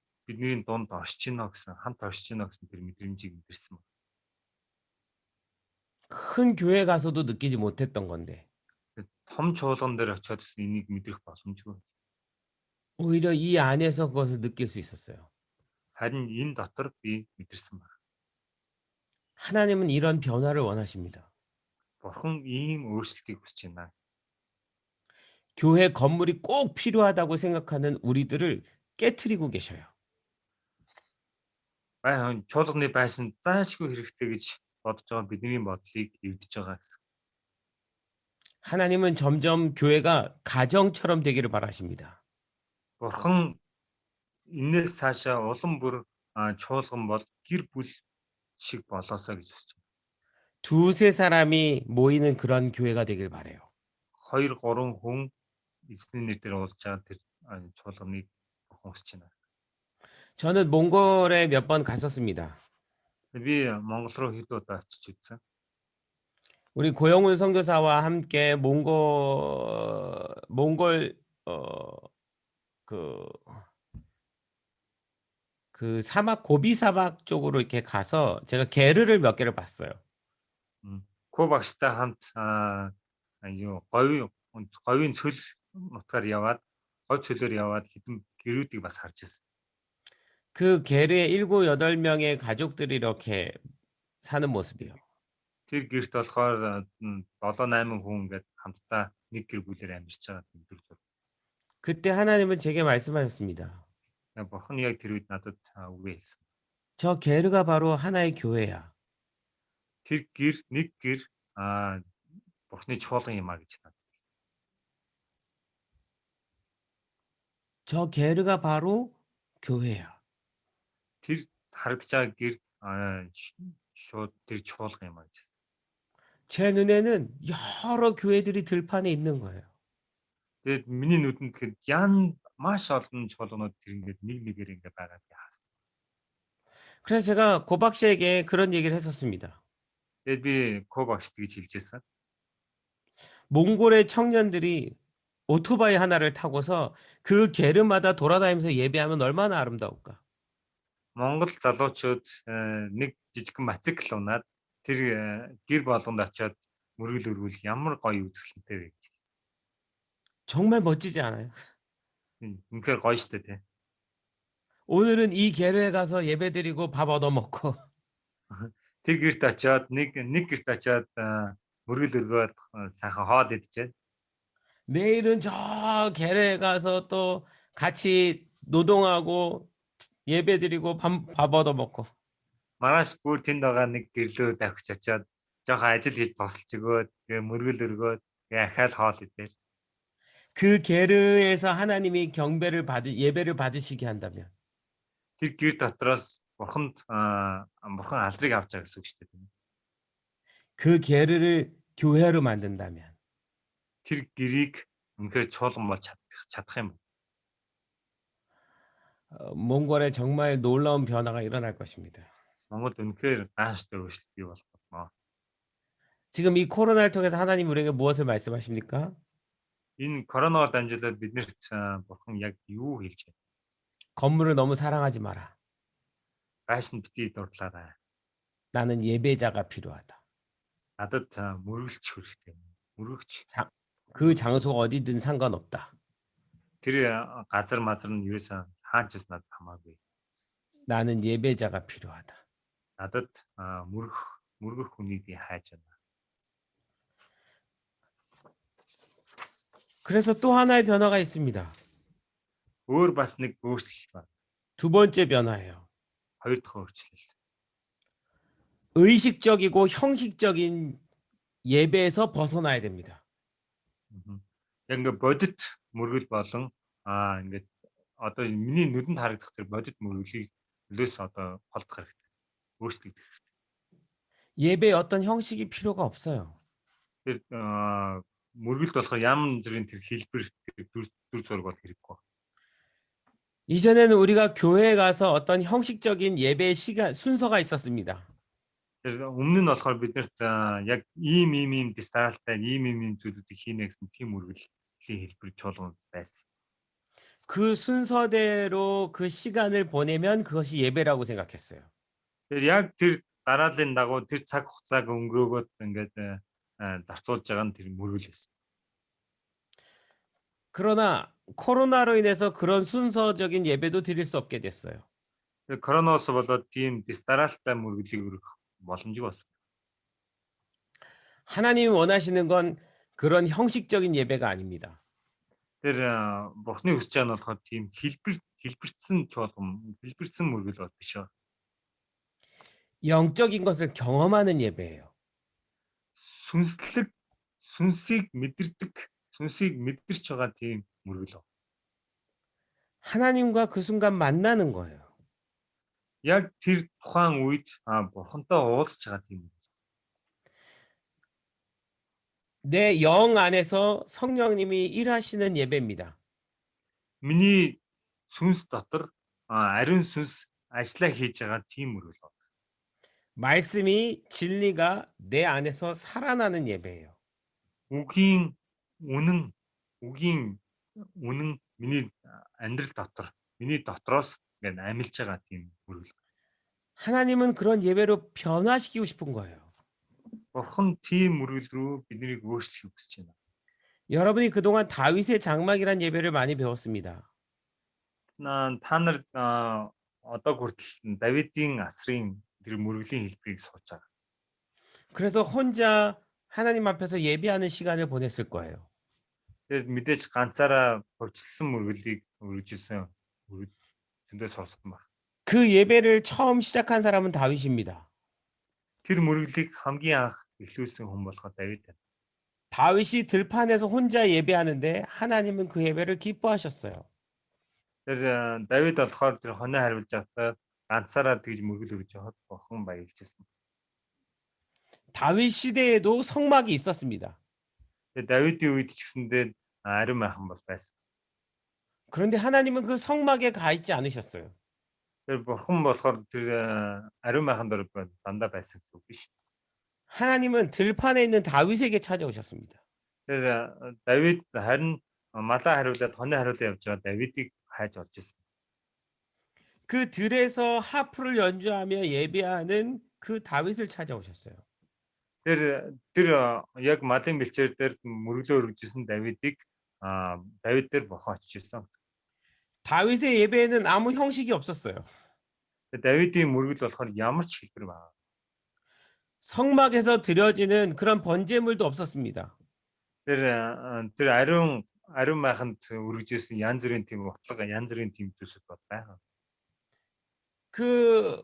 дунд оршиж гинэ гэсэн, хамт оршиж гинэ гэсэн тэр мэдрэмжийг мэдэрсэн байна. 큰 교회 가서도 느끼지 못했던 건데 Том чуулган дээр очиод энийг мэдрэх боломжгүй. 오히려 이 안에서 그것을 느낄 수 있었어요. Харин энэ дотор би мэдэрсэн байна. 하나님은 이런 변화를 원하십니다. Бурхан ийм өөрчлөлтийг хүсэж байна. 교회 건물이 꼭 필요하다고 생각하는 우리들을 깨트리고 계셔요. Чуулганы байшин заашгүй хэрэгтэй гэж бодож байгаа бидний бодлыг эвдэж байгаа гэсэн. 하나님은 점점 교회가 가정처럼 되기를 바라십니다. Бурхан энээс цаашаа улам бүр чуулган бол гэр бүл шиг болоосоо гэж хүсэж байна. 2-3 사람이 모이는 그런 교회가 되길 바라요. 2, 3 хүн эзний нэрээр уулзж байгаа тэр чуулганыг Бурхан хүсэж байна. 저는 몽골에 몇 번 갔었습니다. Би Монгол руу хэд удаа очиж үзсэн. 우리 고영훈 선교사와 함께 몽골 그 사막 고비 사막 쪽으로 이렇게 가서 제가 게르를 몇 개를 봤어요. Ко багштай хамт говийн цөл нутгаар яваад говь цөлөөр яваад хэдэн гэрүүдийг бас харж ирсэн. 그 게르에 7, 8명의 가족들이 이렇게 사는 모습이요. Тэр гэрт болохоор 7, 8 хүн ингээд хамтдаа нэг гэр бүлээр амьдарч байгаа гэдэг зүйл. 그때 하나님은 제게 말씀하셨습니다. Бурхан яг тэр үед надад үгээ хэлсэн. 저 게르가 바로 하나의 교회야. Тэр гэр нэг гэр Бурханы чуулган юм а гэж надад. 저 게르가 바로 교회야. Тэр харагдаж байгаа гэр шууд тэр чуулган юм а гэж. 제 눈에는 여러 교회들이 들판에 있는 거예요. Тэгээд миний нүдэнд маш олон чуулганууд тэр ингээд нэг нэгээр ингээд байгаад яасан. 그래서 제가 고박 씨에게 그런 얘기를 했었습니다. Тэгээд би Ко багшд гэж хэлж байсан. 몽골의 청년들이 오토바이 하나를 타고서 그 게르마다 돌아다니면서 예배하면 얼마나 아름다울까? Монгол залуучууд нэг жижигхэн мотоцикл унаад тэр гэр болгонд очиод мөргөл өргөл ямар гоё үзэсгэлэнтэй вэ гэж. 정말 멋지지 않아요? үнэхээр гоё штэ тий. 오늘은 이 계례에 가서 예배드리고 밥 얻어먹고 Тэр гэрт очиод нэг гэрт очиод мөргөл өргөөд сайхан хоол идчихээд 내일은 저 계례에 가서 또 같이 노동하고 예배드리고 밥 얻어먹고 маргааш бүр тэнд байгаа нэг гэрлөө давхиж очиод жоохон ажил хийж тусалж өгөөд тэгээ мөргөл өргөөд тэгээ ахаал хоол идэл. 그 계례에서 하나님이 예배를 받으시게 한다면 Тэр гэр дотроос бурхан алдрыг авч байгаа гэсэн үг шүү дээ. 그 계례를 교회로 만든다면 Тэр гэрийг үнэхээр чуулган болж чадах юм. 몽골에 정말 놀라운 변화가 일어날 것입니다. Монголд үнэхээр гайхалтай өөрчлөлт бий болох болно. 지금 이 코로나를 통해서 하나님 우리에게 무엇을 말씀하십니까? Энэ коронавиар дамжуулаад биднэрт бурхан яг юу хэлж байна? 건물을 너무 사랑하지 마라. Гайсан битгий дурлаарай. 나는 예배자가 필요하다. Надад мөргөлч хэрэгтэй. Мөргөгч. 그 장소가 어디든 상관없다. Тэр газар мазар нь юусэн хаач ч надад хамаагүй. 나는 예배자가 필요하다. Надад мөргөх хүнийг би хайж байна. 그래서 또 하나의 변화가 있습니다. Өөр бас нэг өөрчлөлт байна. 두 번째 변화예요. Хоёр дахь өөрчлөлт. 의식적이고 형식적인 예배에서 벗어나야 됩니다. Яг ингээ бодит мөргөл болон ингээд одоо миний нүдэнд харагдах тэр бодит мөргөлийг өлөөс одоо холдох хэрэгтэй. Өөрчлөлт. 예배에 어떤 형식이 필요가 없어요. Тэр мөргөлд болохоор ямар нэгэн тэр хэлбэр дүр зураг бол хэрэггүй. 이전에는 우리가 교회에 가서 어떤 형식적인 예배 시간 순서가 있었습니다. Тэр өмнө нь болохоор биднэрт яг ийм дисталтай ийм зүйлүүдийг хийнэ гэсэн тийм мөргөлийн хэлбэр чуулганд байсан. 그 순서대로 그 시간을 보내면 그것이 예배라고 생각했어요. Тэр яг тэр дарааллын дагуу тэр цаг хугацааг өнгөрөөгөөд ингээд зарцуулж байгаа нь тэр мөргөл байсан. 그러나 코로나로 인해서 그런 순서적인 예배도 드릴 수 없게 됐어요. Тэр коронавирус болоод тийм дисталтай мөргөлийг өргөх боломжгүй болсон. 하나님이 원하시는 건 그런 형식적인 예배가 아닙니다. Тэр бурхны хүсэж байгаа нь болохоор тийм хэлбэрсэн чуулган, хэлбэрсэн мөргөл бол биш аа. 영적인 것을 경험하는 예배예요. сүнсийг мэдэрч байгаа тийм мөргөл. 하나님과 그 순간 만나는 거예요. Яг тэр тухайн үед бурхантай уулзж байгаа тийм. 내 영 안에서 성령님이 일하시는 예배입니다. Миний сүнс дотор ариун сүнс ажиллаа хийж байгаа тийм мөргөл. 말씀이 진리가 내 안에서 살아나는 예배예요. Үгийн үнэн миний амьдрал дотор, миний дотроос ингээд амьлж байгаа тийм мөргөл. 하나님은 그런 예배로 변화시키고 싶은 거예요. Бурхан тийм мөргөл рүү биднийг өөрчлөхийг хүсэж байна. 여러분이 그동안 다윗의 장막이란 예배를 많이 배웠습니다. Та нар одоо хүртэл Давидын асрын тэр мөргөлийн хэлбэрийг сууж байгаа. 그래서 혼자 하나님 앞에서 예배하는 시간을 보냈을 거예요. Тэр мэдээж ганцаараа хувьчилсан мөргөлийг өргөжсөн зөндөө сонссон баг. 그 예배를 처음 시작한 사람은 다윗입니다. Тэр мөргөлийг хамгийн анх эхлүүлсэн хүн болохоор Давид байна. 다윗이 들판에서 혼자 예배하는데 하나님은 그 예배를 기뻐하셨어요. Тэр Давид болохоор тэр хоноо хариулж байхдаа ганцаараа тэгж мөргөл өргөж явахад бурхан баярлжсэн. 다윗 시대에도 성막이 있었습니다. Тэр Давидын үед ч гэсэндээ ариун майхан бол байсан. 그런데 하나님은 그 성막에 가 있지 않으셨어요. Тэр бурхан болохоор тэр ариун майхан дээр дандаа байсан гэсэн үг биш. 하나님은 들판에 있는 다윗에게 찾아오셨습니다. Тэр Давид харин малаа хариулаад хоноо хариулаад явж байгаа Давидыг хайж орж ирсэн. 그 들에서 하프를 연주하며 예배하는 그 다윗을 찾아오셨어요. Тэр яг малын бэлчээр дээр мөргөлөө өргөжсэн Давидыг Давид дээр бурхан очиж ирсэн. 다윗의 예배에는 아무 형식이 없었어요. 다윗ийн мөргөл болохоор ямар ч хэлбэр байна. 성막에서 드려지는 그런 번제물도 없었습니다. Тэр ариун майханд өргөжсэн янз бүрийн тийм утлага, янз бүрийн тийм зүйлсүүд байна. 그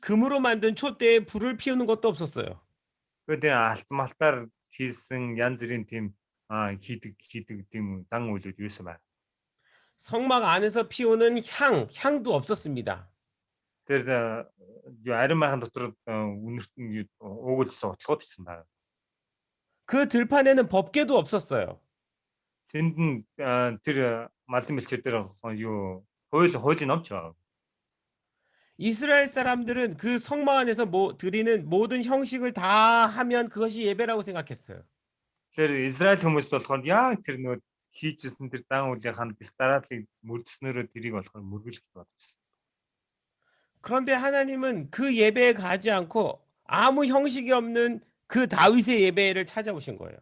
금으로 만든 촛대에 불을 피우는 것도 없었어요. Тэгээд алтмалтаар хийсэн янз бүрийн тийм хийдэг тийм дан үйлүүд юусэн байна. 성막 안에서 피우는 향도 없었습니다. Тэр ариун майхан дотор үнэртэн уугуулсан утгууд гэсэн байна. 그 들판에는 법궤도 없었어요. Тэнд нь тэр малын бэлчээр дээр юу хуулийн номч байна. 이스라엘 사람들은 그 성막 안에서 드리는 모든 형식을 다 하면 그것이 예배라고 생각했어요. Тэгэхээр Израиль хүмүүс болохоор яг тэр нөө хийжсэн тэр дан уулынхаа бистараалыг мөрдөснөөрөө тэрийг болохоор мөргөлж бодсон. 그런데 하나님은 그 예배에 가지 않고 아무 형식이 없는 그 다윗의 예배를 찾아오신 거예요.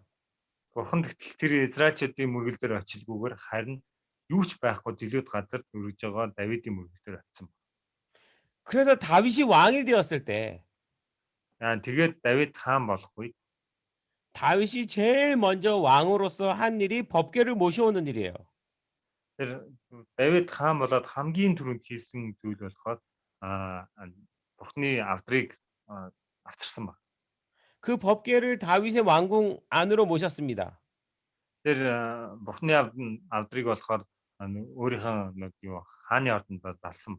Бурхан гэтэл тэр Израильчүүдийн мөргөл дээр очилгүйгээр харин юу ч байхгүй зилүүд газар өргөж байгаа Давидын мөргөл дээр очсон. 그래서 다윗이 왕이 되었을 때 Тэгээд Давид хаан болох үед 다윗이 제일 먼저 왕으로서 한 일이 법궤를 모셔오는 일이에요. тэр Давид хаан болоод хамгийн түрүүнд хийсэн зүйл болохоор Бурхны авдрыг авчирсан баг. 그 법궤를 다윗의 왕궁 안으로 모셨습니다. Тэр Бурхны авдрыг болохоор өөрийнхөө юу хааны ордонд залсан.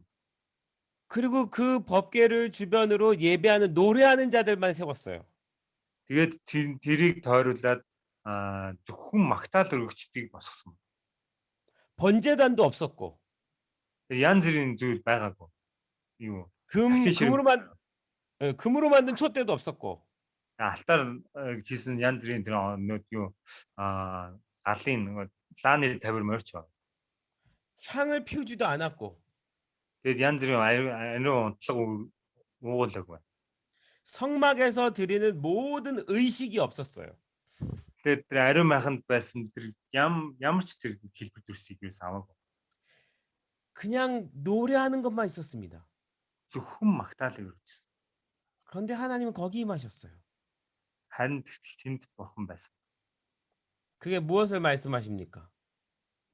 그리고 그 법궤를 주변으로 예배하는 노래하는 자들만 세웠어요. Тэгээд тэрийг тойруулаад зөвхөн магтаал өргөгчдийг босгосон. 번제단도 없었고 Янз бүрийн зүйл байгаагүй. Юу 금으로 만든 촛대도 없었고 алтаар хийсэн янз бүрийн тэр нөт юу галын нөгөө лааны тавир морьч байна. 향을 피우지도 않았고 Тэгээд янз бүрийн ариун унтлага уугуулаагүй. 성막에서 드리는 모든 의식이 없었어요. Тэгээд тэр ариун майханд байсан тэр ямар ч тэр хэлбэр төрсийг юу самаагүй. 그냥 노래하는 것만 있었습니다. Зөвхөн магтаал өргөжсөн. 그런데 하나님은 거기 임하셨어요. Харин тэгтэл тэнд бурхан байсан. 그게 무엇을 말씀하십니까?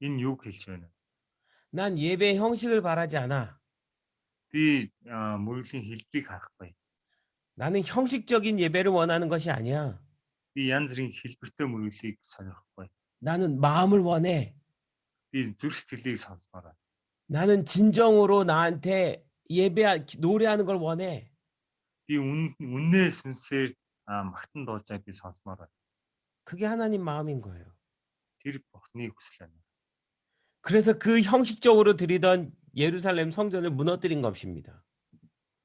Энэ юг хэлж байна? 난 예배의 형식을 바라지 않아. Би мөрөлийн хэлбэрийг харахгүй. 나는 형식적인 예배를 원하는 것이 아니야. Би янз бүрийн хэлбэртэй мөрөглийг сонирхгүй. 나는 마음을 원해. Би зүрх сэтгэлийг сонсмоор байна. 나는 진정으로 나한테 노래하는 걸 원해. Би үннээр сүнсээр магтан дуулж байгааг би сонсмоор байна. 그게 하나님 마음인 거예요. Тэр бурхны хүсэл байна. 그래서 그 형식적으로 드리던 예루살렘 성전을 무너뜨린 것입니다.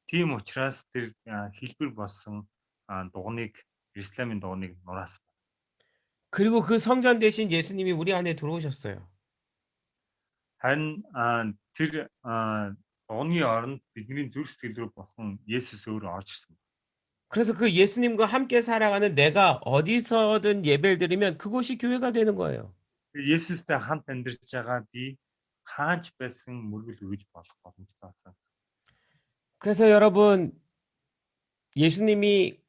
Тийм учраас тэр хэлбэр болсон дуганыг Иерусалимын дуганыг нураасан. 그리고 그 성전 대신 예수님이 우리 안에 들어오셨어요. Харин тэр дуганы оронд бидний зүрх сэтгэл рүү бурхан Есүс өөрөө орж ирсэн. 그래서 그 예수님과 함께 살아가는 내가 어디서든 예배를 드리면 그곳이 교회가 되는 거예요. Есүстэй хамт амьдарч байгаа би хаанч байсан мөргөл өгж болох боломжтой болсон. 그래서 여러분 예수님이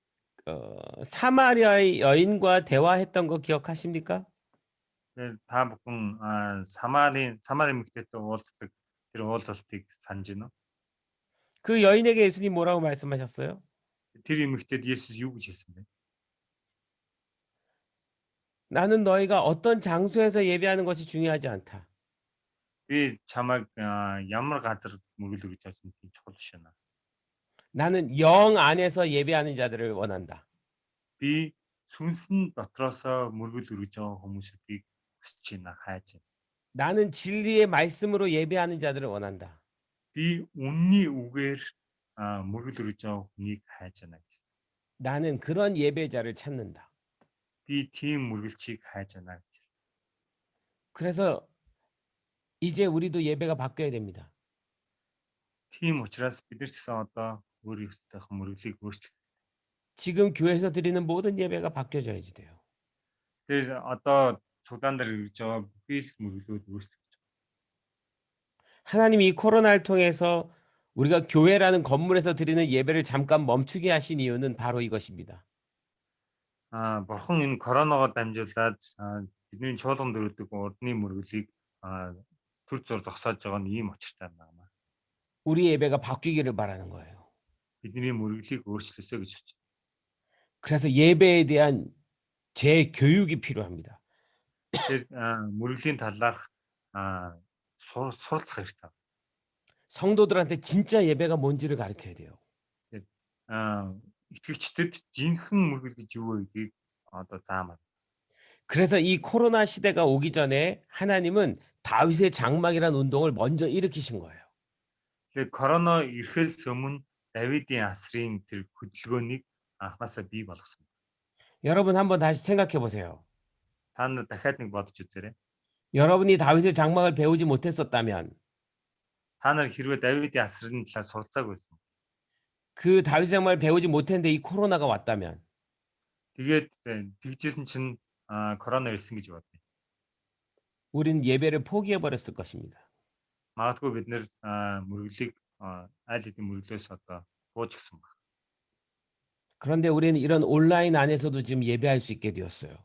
사마리아의 여인과 대화했던 거 기억하십니까? Та бүхэн Самарын эмэгтэйтэй уулздаг тэр уулзалтыг санаж байна уу? 그 여인에게 예수님 뭐라고 말씀하셨어요? Тэр эмэгтэйд Есүс юу гэж хэлсэн бэ? 나는 너희가 어떤 장소에서 예배하는 것이 중요하지 않다. Би чамайг ямар газар мөргөл өгж байгаа юм чухал биш байна. 나는 영 안에서 예배하는 자들을 원한다. Би сүнсэн дотроосоо мөргөл өргөж байгаа хүмүүсийг хүсэж байна, хайж байна. 나는 진리의 말씀으로 예배하는 자들을 원한다. Би үнний үгээр мөргөл өргөж байгаа хүнийг хайж байна. 나는 그런 예배자를 찾는다. Би тийм мөргөлчийг хайж байна. 그래서 이제 우리도 예배가 바뀌어야 됩니다. Тийм учраас бид нар ч гэсэн одоо өөрийнхөө мөргөлийг өөрчлөх. 지금 교회에서 드리는 모든 예배가 바뀌어져야지 돼요. Тэр одоо цуглаан дээр ирж байгаа бүхий л мөрөглөөд өөрчлөгдөж байна. 하나님이 이 코로나를 통해서 우리가 교회라는 건물에서 드리는 예배를 잠깐 멈추게 하신 이유는 바로 이것입니다. Бурхан энэ коронавигоор дамжуулаад бидний чуулганд өргөдөг урдны мөрөглийг төр зур зогсоож байгаа нь ийм учиртай байна. 우리 예배가 바뀌기를 바라는 거예요. Бидний мөрөглийг өөрчлөсөө гэж хүсэж байна. 그래서 예배에 대한 재교육이 필요합니다. Тэгэхээр мөрөглийн талаарх суралцах хэрэгтэй. 성도들한테 진짜 예배가 뭔지를 가르쳐야 돼요. 이тгэгчдэд жинхэнэ мөргөл гэж юу вэ гэдгийг одоо заамаар. 그래서 이 코로나 시대가 오기 전에 하나님은 다윗의 장막이라는 운동을 먼저 일으키신 거예요. Тэгэхээр корона ирэхээс өмнө Давидын асрын тэр хөдөлгөөнийг анхнаасаа бий болгосон. 여러분 한번 다시 생각해 보세요. Та нар дахиад нэг бодож үзээрэй. 여러분이 다윗의 장막을 배우지 못했었다면 Та нар хэрвээ Давидын асрын талаар суралцаагүй байсан. 그 다윗의 장막을 배우지 못했는데 이 코로나가 왔다면 Тэгээд тэгжсэн чинь корона ирсэн гэж бодъё. 우린 예배를 포기해 버렸을 것입니다. Магадгүй бид нэр мөрөглийг аль хэдийн мөрөглөөс одоо бууж гисэн баг. 그런데 우리는 이런 온라인 안에서도 지금 예배할 수 있게 되었어요.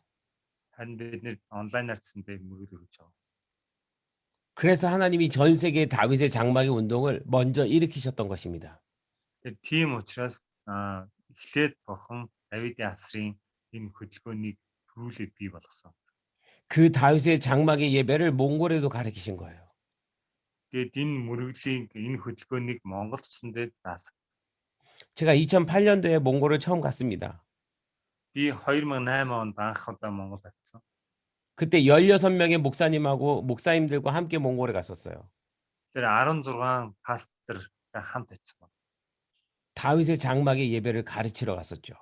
Харин бид нэр онлайнаар цэндээ мөрөглөө гэж байгаа. 그래서 하나님이 전 세계 다윗의 장막의 운동을 먼저 일으키셨던 것입니다. Тэгээд тийм учраас эхлээд Бурхан Давидын асрын энэ хөдөлгөөнийг төрүүлээд бий болгосон. 그 다윗의 장막의 예배를 몽골에도 가르치신 거예요. Тэгээд энэ мөрөглийн энэ хөдөлгөөнийг Монголд ч нэдэ заасан. 제가 2008년도에 몽골을 처음 갔습니다. Би 2008 онд анх удаа Монгол 갔어. 그때 16명의 목사님들과 함께 몽골에 갔었어요. Тэр 16 пастортай хамт очсон. 다윗의 장막의 예배를 가르치러 갔었죠.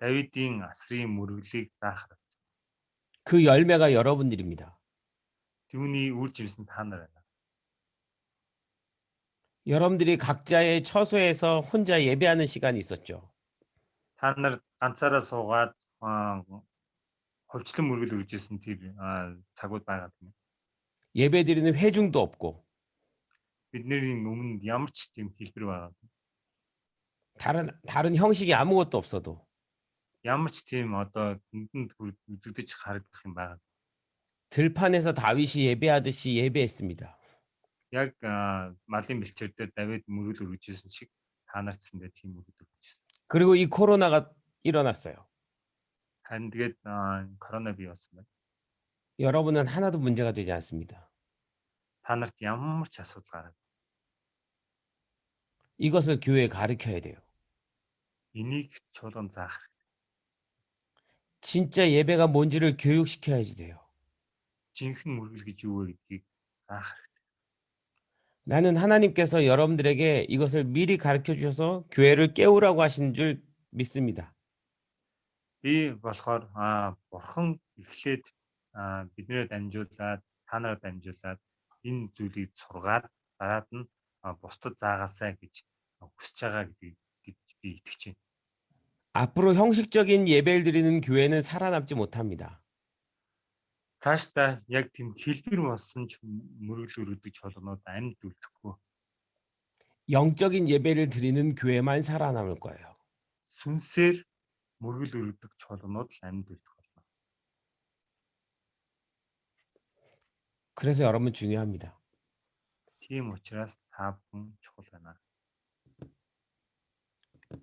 Давидын асрын мөрөглийг заах. 그 열매가 여러분들입니다. Түүний үр жимсэн та нар байна. 여러분들이 각자의 처소에서 혼자 예배하는 시간이 있었죠. Та нар ганцаараа суугаад хувьчлан мөргөл үржсэн тийм цагууд байгаа юм. 예배드리는 회중도 없고 Бидний өмнө ямар ч тийм хэлбэр байгаа. 다른 형식이 아무것도 없어도 Ямар ч тийм одоо дүндэнд үзэгдэж харагдах юм байгаа. 들판에서 다윗이 예배하듯이 예배했습니다. Яг малын бэлчээрдээ Давид мөргөл үржсэн шиг та нарт цэндээ тийм мөргөл үржсэн. 그리고 이 코로나가 일어났어요. Харин тэгээд корона бий болсон байна. 여러분은 하나도 문제가 되지 않습니다. Та нарт ямар ч асуудал гараад. 이것을 교회에 가르쳐야 돼요. Энийг чуулган заах. 진짜 예배가 뭔지를 교육시켜야지 돼요. Жинхэнэ мөргөл гэж юу вэ гэдгийг заах. 나는 하나님께서 여러분들에게 이것을 미리 가르쳐 주셔서 교회를 깨우라고 하신 줄 믿습니다. Би болохоор Бурхан эхлээд биднээ дамжуулаад та нараа дамжуулаад энэ зүйлийг сургаад дараад нь бусдад заагаасай гэж хүсэж байгаа гэдгийг би итгэж байна. 앞으로 형식적인 예배를 드리는 교회는 살아남지 못합니다. Цаашдаа яг тийм хэлбэр болсон ч мөргөл өргөдөг чуулганууд амьд үлдэхгүй. 영적인 예배를 드리는 교회만 살아남을 거예요. Сүнсээр мөргөл өргөдөг чуулганууд л амьд үлдэх болно. 그래서 여러분 중요합니다. Тийм учраас та бүхэн чухал байна.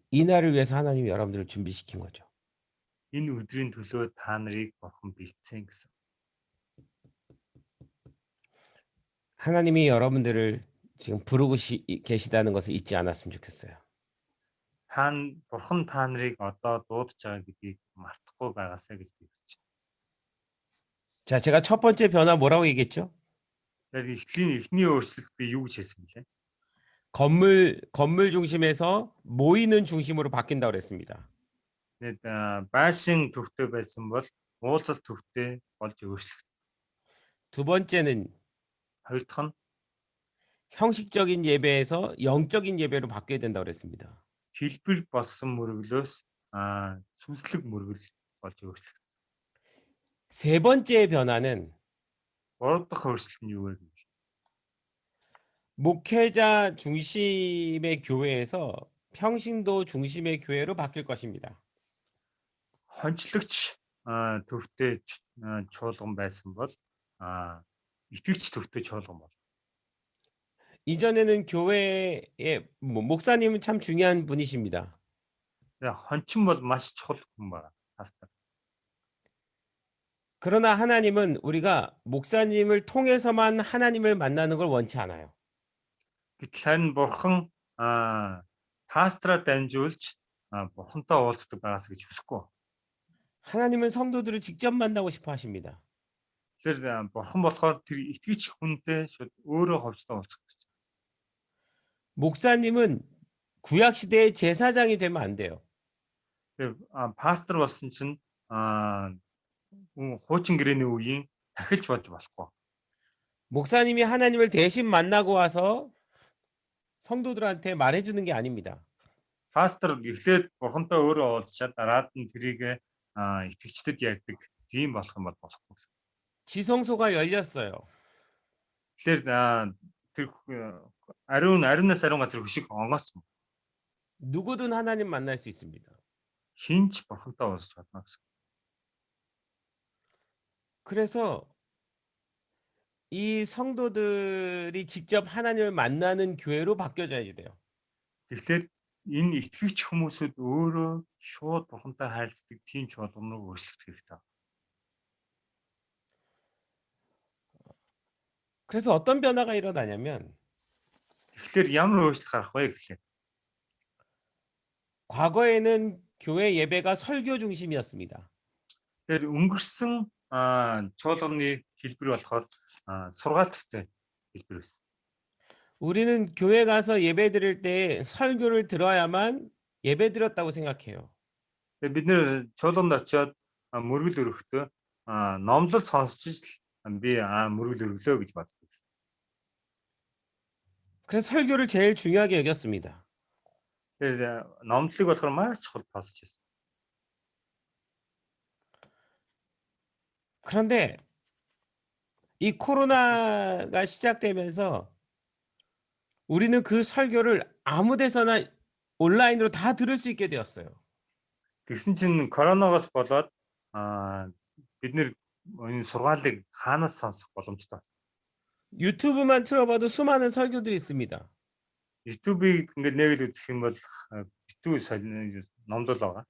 이 날을 위해서 하나님이 여러분들을 준비시킨 거죠. Энэ өдрийн төлөө та нарыг Бурхан бэлдсэн гэсэн. 하나님이 여러분들을 지금 부르고 계시다는 것을 잊지 않았으면 좋겠어요. Бурхан та нарыг одоо дуудаж байгаа гэдгийг мартахгүй байгаасай гэж би хүсэж байна. 자, 제가 첫 번째 변화 뭐라고 얘기했죠? Тэгэхээр эхний өөрчлөлт би юу гэж хэлсэн бэлээ? 건물 중심에서 모이는 중심으로 바뀐다고 그랬습니다. Тэгээд байшин төвтэй байсан бол уулзалт төвтэй болж өөрчлөгдсөн. 두 번째는 Хоёр дахь нь 형식적인 예배에서 영적인 예배로 바뀌어야 된다고 그랬습니다. хэлбэр болсон мөрөглөөс сүнслэг мөргөл болж өөрчлөгдсөн. 세 번째 변화는 3 дахь өөрчлөлт нь юу вэ гэвэл 목회자 중심의 교회에서 평신도 중심의 교회로 바뀔 것입니다. хончлагч төвтэй чуулган байсан бол итгэгч төвтэй чуулган бол 이전에는 교회의 목사님은 참 중요한 분이십니다. хончин бол маш чухал хүн байна. Пастор. 그러나 하나님은 우리가 목사님을 통해서만 하나님을 만나는 걸 원치 않아요. Гэтэл харин бурхан пастраа дамжуулж бурхантай уулздаг байгаас гэж хүсэхгүй. 하나님은 성도들을 직접 만나고 싶어 하십니다. Тэгэхээр бурхан болохоор тэр итгэгч хүнтэй шууд өөрөө ховчлон уулзах гэж. 목사님은 구약 시대의 제사장이 되면 안 돼요. Тэр пастор болсон чинь хуучин гэрээний үеийн тахилч болж болохгүй. 목사님이 하나님을 대신 만나고 와서 성도들한테 말해주는 게 아닙니다. Пастор эхлээд бурхантай өөрөө уулзчаад дараад нь тэрийг итгэгчдэд ярьдаг тийм болох юм бол болохгүй. 지성소가 열렸어요. Тэгэхээр тэр ариунаас ариун газар хөшиг онгоцсон. 누구든 하나님 만날 수 있습니다. Хинч бурхантай уулзах чадна гэсэн. 그래서 이 성도들이 직접 하나님을 만나는 교회로 바뀌어져야 돼요. Тэгэхээр энэ итгэгч хүмүүсүүд өөрөө шууд бурхантай харилцдаг тийм чуулган руу өөрчлөх хэрэгтэй. 그래서 어떤 변화가 일어나냐면 Тэгэхээр ямар өөрчлөлт гарах вэ гэхлээр 과거에는 교회 예배가 설교 중심이었습니다. тэгэхээр өнгөрсөн чуулганы хэлбэр болохоор сургаалттай хэлбэр байсан. 우리는 교회 가서 예배 드릴 때 설교를 들어야만 예배 드렸다고 생각해요. Тэгээд бид нэр чуулганд очиод мөргөл өргөхдөө номлол сонсч би мөргөл өргөлөө гэж боддог. 그래서 설교를 제일 중요하게 여겼습니다. Тэр номлолыг болохоор маш чухал тооцож байсан. 그런데 이 코로나가 시작되면서 우리는 그 설교를 아무 데서나 온라인으로 다 들을 수 있게 되었어요. Тэгсэн чинь коронавигоос болоод бид нэр энэ сургаалыг хаанаас сонсох боломжтой болсон. 유튜브만 틀어봐도 수많은 설교들이 있습니다. YouTube-ийг ингээд нээгэл үзэх юм бол битүү номдол байгаа.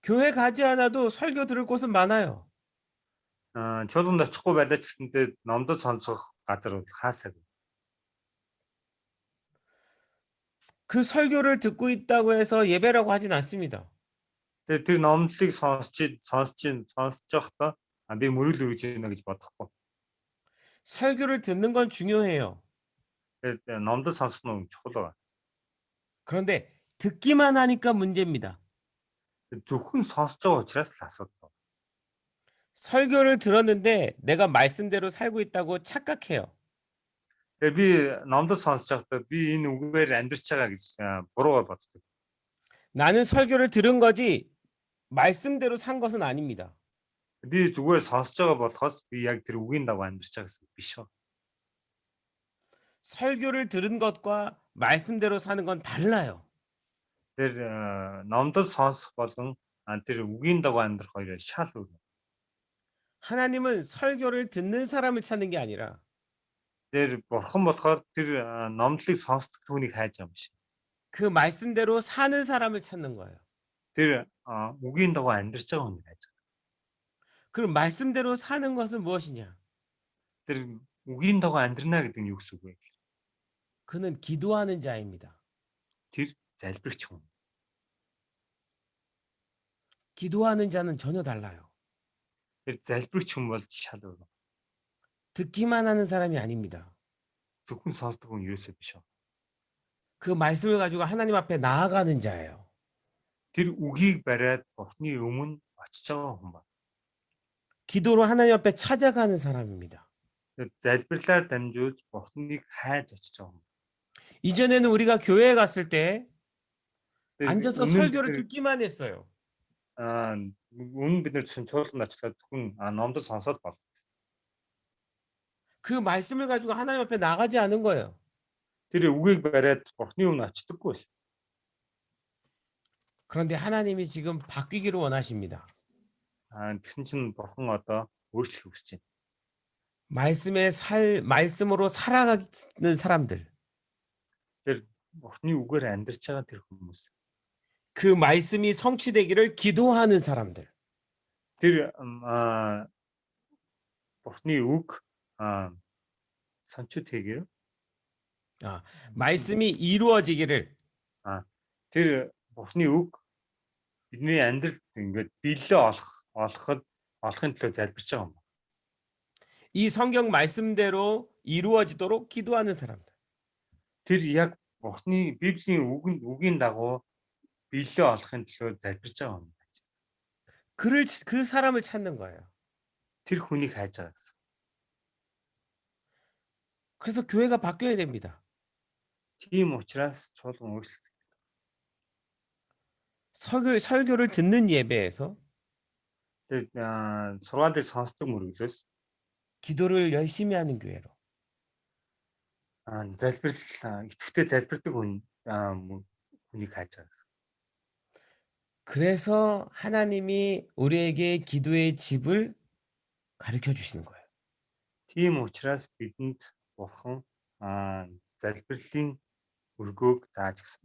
교회 가지 않아도 설교 들을 곳은 많아요. Чуулганд очихгүй байлаа ч гэсэндээ номдол сонсох газар хаасаа. 그 설교를 듣고 있다고 해서 예배라고 하진 않습니다. Тэгээд тэр номдлыг сонсож явахдаа би мөрөл өргөж байна гэж бодохгүй. 설교를 듣는 건 중요해요. Тэгээд номдол сонсох нь чухал байна. 그런데 듣기만 하니까 문제입니다. Зөвхөн сонсож байгаа учраас л асуудал. 설교를 들었는데 내가 말씀대로 살고 있다고 착각해요. Тэгээд би номдол сонсож байхдаа би энэ үгээр амьдарч байгаа гэж буруугаар боддог. 나는 설교를 들은 거지 말씀대로 산 것은 아닙니다. Би зүгээр сонсож байгаа болохоос би яг тэр үгийн дагуу амьдарч байгаа гэсэн биш ба. 설교를 들은 것과 말씀대로 사는 건 달라요. Тэр номдол сонсох болон тэр үгийн дагуу амьдрах хоёроо шал өөр. 하나님은 설교를 듣는 사람을 찾는 게 아니라 Тэр бурхан болохоор тэр номдлыг сонсдог түүнийг хайж байгаа юм шиг. 그 말씀대로 사는 사람을 찾는 거예요. Тэр үгийн дагуу амьдарч байгаа хүнийг хайж байгаа. 그럼 말씀대로 사는 것은 무엇이냐? Тэр үгийн дагуу амьдрна гэдэг нь юу гэсэн үг вэ? 그는 기도하는 자입니다. Тэр залбирч хүн. 기도하는 자는 전혀 달라요. Тэр залбирч хүн бол шал өөр. 듣기만 하는 사람이 아닙니다. Зөвхөн сонсдог хүн ерөөсөө биш. 그 말씀을 가지고 하나님 앞에 나아가는 자예요. Тэр үгийг бариад бурхны өмнө очиж байгаа хүн ба. 기도로 하나님 앞에 찾아가는 사람입니다. Тэр залбирлаар дамжуулж бурхныг хайж очиж байгаа хүн. 이전에는 우리가 교회에 갔을 때 Тэр 앉아서 설교를 듣기만 했어요. Үнэн бид нэр чуулганд очлоо зөвхөн номдод сонсоод бол. 그 말씀을 가지고 하나님 앞에 나가지 않은 거예요. Тэр үгийг бариад Бурхны өмнө очдоггүй байсан. 그런데 하나님이 지금 바뀌기를 원하십니다. Тэгсэн чинь Бурхан одоо өөрчлөх хүсэж байна. 말씀으로 살아가는 사람들. Тэр Бурхны үгээр амьдарч байгаа тэр хүмүүс. 그 말씀이 성취되기를 기도하는 사람들. Тэр Бурхны үг 선취 되기를 말씀이 이루어지기를 тэр Бурхны үг бидний амьдралд ингээд биелээ олохын төлөө залбирч байгаа юм. 이 성경 말씀대로 이루어지도록 기도하는 사람들. Тэр яг Бурхны Библийн үгийн дагуу биелээ олохын төлөө залбирч байгаа юм. 그 사람을 찾는 거예요. Тэр хүнийг хайж байгаа гэсэн. 그래서 교회가 바뀌어야 됩니다. Тийм учраас чуулган өөрчлөлт. 설교를 듣는 예배에서 Тэр сургаалыг сонсдог мөрөглөөс 기도를 열심히 하는 교회로. идэвхтэй залбирдаг хүнийг хайж байгаа гэсэн. 그래서 하나님이 우리에게 기도의 집을 가르쳐 주시는 거예요. Тийм учраас бидэнд Бурхан залбирлын өргөөг зааж гисэн.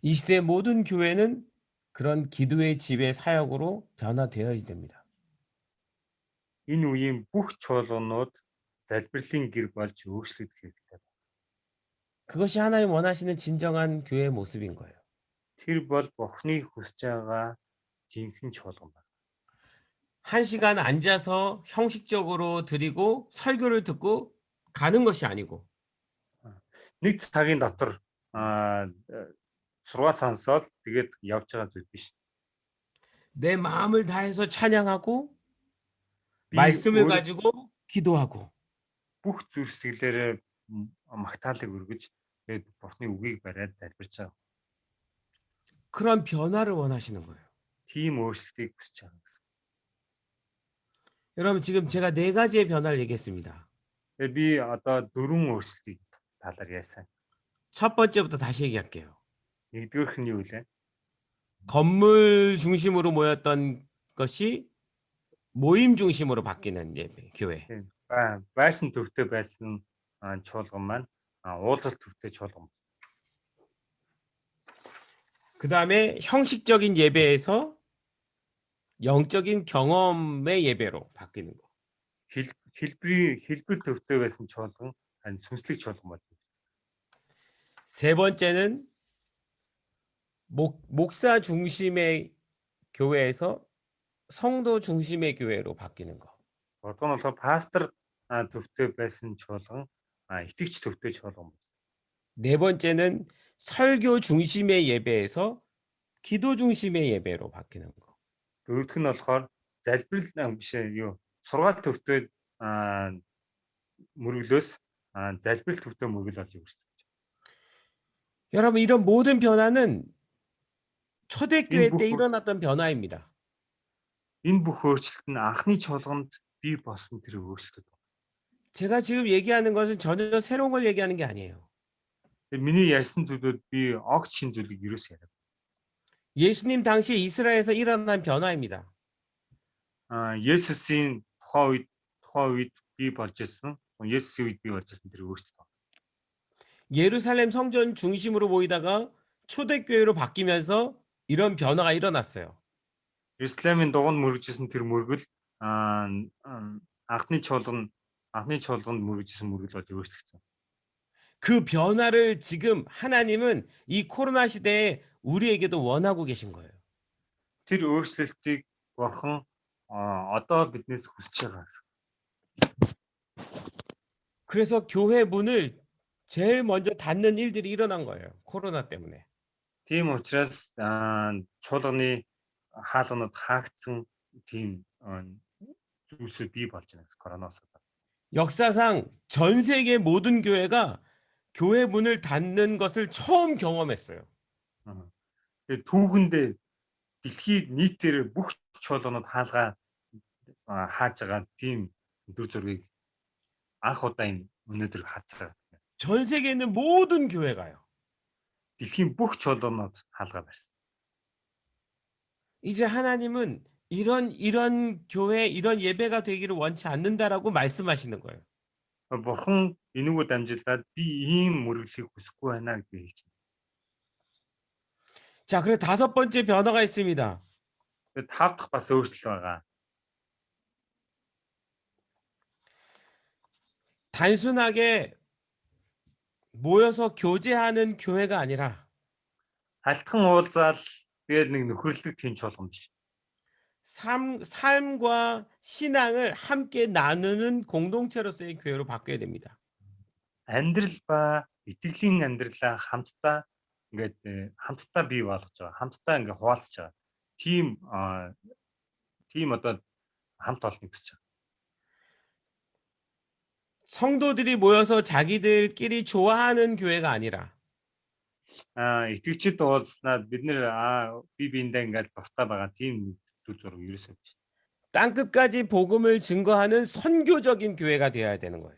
이 시대 모든 교회는 그런 기도의 집의 사역으로 변화되어야 됩니다. Энэ үеийн бүх чуулганууд залбирлын гэр болж өөрчлөгдөх хэрэгтэй. 그것이 하나님 원하시는 진정한 교회의 모습인 거예요. Тэр бол Бурхны хүсэж байгаа жинхэнэ чуулган байна. 1시간 앉아서 형식적으로 드리고 설교를 듣고 가는 것이 아니고 Нэг цагийн дотор сургаал сонсоод тэгээд явж байгаа зүйл биш. 내 마음을 다해서 찬양하고 비 말씀을 오래- 가지고 기도하고 Бүх зүрх сэтгэлээрээ магтаалыг өргөж тэгээд Бурхны үгийг бариад залбирч байгаа. 그런 변화를 원하시는 거예요. Тийм өөрчлөлтийг хүсэж байгаа гэсэн. 여러분 지금 제가 4가지의 변화를 얘기했습니다. Тэгээд би одоо 4 өөрчлөлтийг талаар яасан. 첫 번째부터 다시 얘기할게요. Нэгдүгээрх нь юу вэ? 건물 중심으로 모였던 것이 모임 중심으로 바뀌는 예배, 교회. Байшин төвтэй байсан чуулган маань уулзалт төвтэй чуулган болсон. 그 다음에 형식적인 예배에서 영적인 경험의 예배로 바뀌는 거. хэлбэр төвтэй байсан чуулган сүнслэг чуулган болж байна. 세 번째는 목사 중심의 교회에서 성도 중심의 교회로 바뀌는 거. Гурав нь бол пастор төвтэй байсан чуулган итгэгч төвтэй чуулган болсон. 네 번째는 설교 중심의 예배에서 기도 중심의 예배로 바뀌는 거. Дөрөвдөх нь болохоор залбирал биш юу сургаал төвтэй мөрөглөөс залбирал төвтэй мөргөл болж өөрчлөж. 여러분 이런 모든 변화는 초대교회 때 이 일어났던 변화입니다. Энэ бүх өөрчлөлт нь анхны чуулганд бий болсон тэр өөрчлөлт. 제가 지금 얘기하는 것은 전혀 새로운 걸 얘기하는 게 아니에요. Миний ярьсан зүйлүүд би огт шин зүйлийг юус яриа. 예수님 당시 이스라엘에서 일어난 변화입니다. Есүсийн тухайн үед бий болж ирсэн. Есүсийн үед бий болж ирсэн тэр өөрчлөлт. 예루살렘 성전 중심으로 모이다가 초대교회로 바뀌면서 이런 변화가 일어났어요. Иерусалимын дугуйд мөргөжсэн тэр мөргөл анхны чуулганд мөргөжсэн мөргөл болж өөрчлөгдсөн. 그 변화를 지금 하나님은 이 코로나 시대에 우리에게도 원하고 계신 거예요. Тэр өөрчлөлтийг Бурхан одоо биднээс хүсэж байгаа. 그래서 교회 문을 제일 먼저 닫는 일들이 일어난 거예요. 코로나 때문에. Тийм учраас чуулганы хаалганууд хаагдсан тийм зүйлсүүд бий болж байна коронавирус. 역사상 전 세계 모든 교회가 교회 문을 닫는 것을 처음 경험했어요. Тэгээд түүхэндээ дэлхийд нийтээр бүх чуулганууд хаалгаа хааж байгаа тийм дүр зургийг анх удаа энэ өнөөдөр харж байгаа. 전 세계에 있는 모든 교회가요. дэлхийн бүх чуулганууд хаалгаа барьсан. 이제 하나님은 이런 교회, 이런 예배가 되기를 원치 않는다라고 말씀하시는 거예요. Бурхан энүүгөө дамжуулаад би ийм мөрөглийг хүсэхгүй байна гэж хэлж байна. 자, 그리고 다섯 번째 변화가 있습니다. Тэгээд тав дахь бас өөрчлөлт байгаа. 단순하게 모여서 교제하는 교회가 아니라 Халтхан уулзаал тэгэл нэг нөхөрлөдөг тийм чуулган биш. 삶과 신앙을 함께 나누는 공동체로서의 교회로 바뀌어야 됩니다. Амьдрал ба итгэлийн амьдралаа хамтдаа хамтдаа бий болгож байгаа. Хамтдаа хуваалцж байгаа. Тийм одоо хамт олныг хүсэж байгаа. 성도들이 모여서 자기들끼리 좋아하는 교회가 아니라 Итгэгчид уулзнаад бид нэр бие биендээ дуртай байгаа тийм дүр зураг ерөөсөө биш. 땅끝까지 복음을 증거하는 선교적인 교회가 되어야 되는 거예요.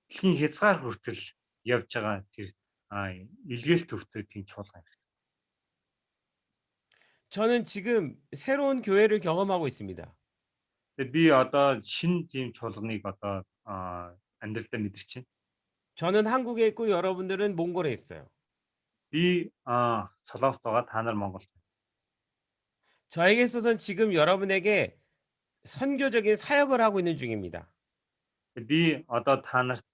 Дэлхийн хязгаар хүртэл явж байгаа тэр илгээл төвтэй тийм чуулган. 저는 지금 새로운 교회를 경험하고 있습니다. Тэгээд би одоо шинэ тийм чуулганыг одоо амьдралдаа мэдэрч байна. 저는 한국에 있고 여러분들은 몽골에 있어요. Би Солонгост байгаа, та нар Монголд. 저에게 있어서는 지금 여러분에게 선교적인 사역을 하고 있는 중입니다. Би одоо та нарт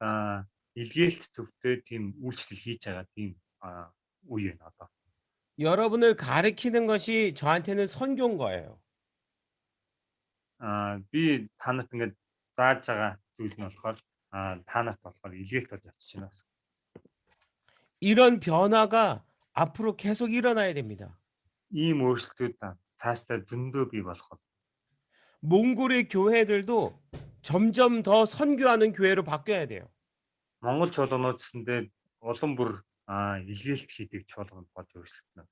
илгээлт төвтэй тийм үйлчлэл хийж байгаа тийм үе байна одоо. 여러분을 가르치는 것이 저한테는 선교인 거예요. Би та нарт зааж байгаа зүйл нь болохоор та нарт болохоор илгээлт болж явчих чинь бас. 이런 변화가 앞으로 계속 일어나야 됩니다. Ийм өөрчлөлтүүд цаашдаа зөндөө бий болох. 몽골의 교회들도 점점 더 선교하는 교회로 바뀌어야 돼요. Монгол чуулганууд гэсэндээ улам бүр илгээлт хийдэг чуулганд болж өөрчлөлтнө.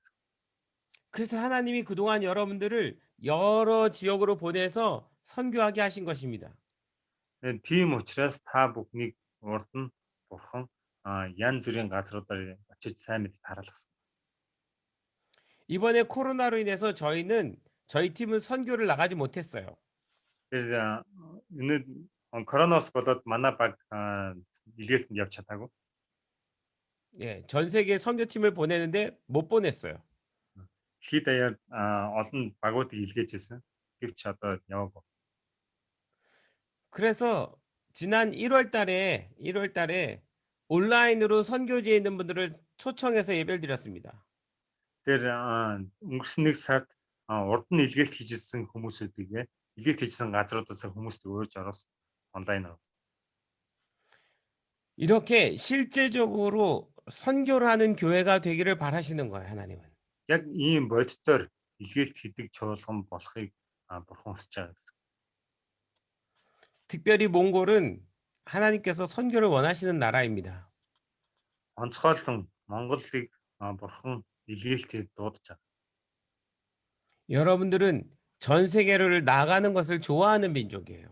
그래서 하나님이 그동안 여러분들을 여러 지역으로 보내서 선교하게 하신 것입니다. Тийм учраас та бүхнийг урд нь Бурхан янз бүрийн газруудаар очиж сайн мэдээ харуулсан. 이번에 코로나로 인해서 저희 팀은 선교를 나가지 못했어요. Тэр энэ коронавирус болоод манай баг илгээлтэнд явж чадаагүй. 예, 전 세계 선교팀을 보내는데 못 보냈어요. Дэлхийд даяар олон багуудыг илгээжсэн. Гэвч одоо яваагүй. 그래서 지난 1월 달에 온라인으로 선교지에 있는 분들을 초청해서 예배를 드렸습니다. Тэр өнгөрсөн нэг сард урд нь илгээлт хийжсэн хүмүүсүүдийг илгээлт хийжсэн газруудаас хүмүүст өөрж ороос онлайнаар. 이렇게 실제적으로 선교를 하는 교회가 되기를 바라시는 거예요, 하나님은. Яг ийм бодитоор илгээлт хийдэг чуулган болохыг Бурхан хүсэж байгаа гэсэн. 특별히 몽골은 하나님께서 선교를 원하시는 나라입니다. Онцгойлон Монголыг Бурхан илгээлтээр дуудаж байгаа. 여러분들은 전 세계를 나가는 것을 좋아하는 민족이에요.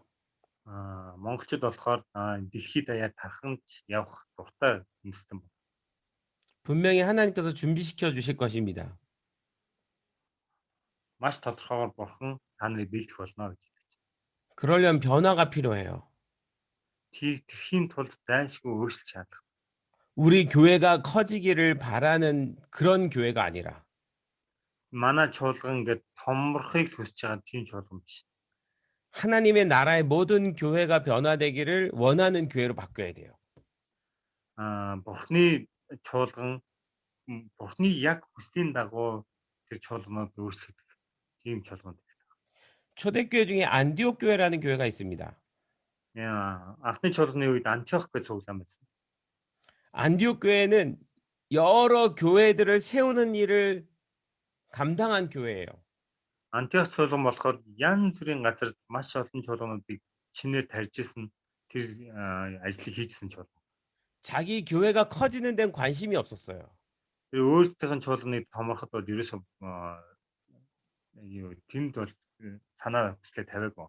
Монголчууд болохоор дэлхийд даяар тархамж явах дуртай үндэстэн байна. 분명히 하나님께서 준비시켜 주실 것입니다. Маш тодорхойгоор Бурхан та нарыг бэлдэх болно гэж хэлж байна. 그러려면 변화가 필요해요. Тэхийн тулд зайлшгүй өөрчлөлт шаардлагатай. 우리 교회가 커지기를 바라는 그런 교회가 아니라 Манай чуулган томрохыг хүсэж байгаа тийм чуулган биш. 하나님의 나라의 모든 교회가 변화되기를 원하는 교회로 바뀌어야 돼요. Бурхны чуулган Бурхны яг хүслийн дагуу тэр чуулганууд өөрчлөгдөх тийм чуулган. 초대교회 중에 안디옥 교회라는 교회가 있습니다. Анхны чуулганы үед Антиох гэж цуглаан байсан. 안디옥 교회는 여러 교회들을 세우는 일을 감당한 교회예요. Антиох чуулган болохоор янз бүрийн газар маш олон чуулгануудыг шинээр тарьжсэн тэр ажлыг хийжсэн чуулган. 자기 교회가 커지는 데는 관심이 없었어요. Тэр өөрсдийнх нь чуулганыг томороход бол ерөөсөө юу тэнд бол санаа хүчлээ тавиагүй.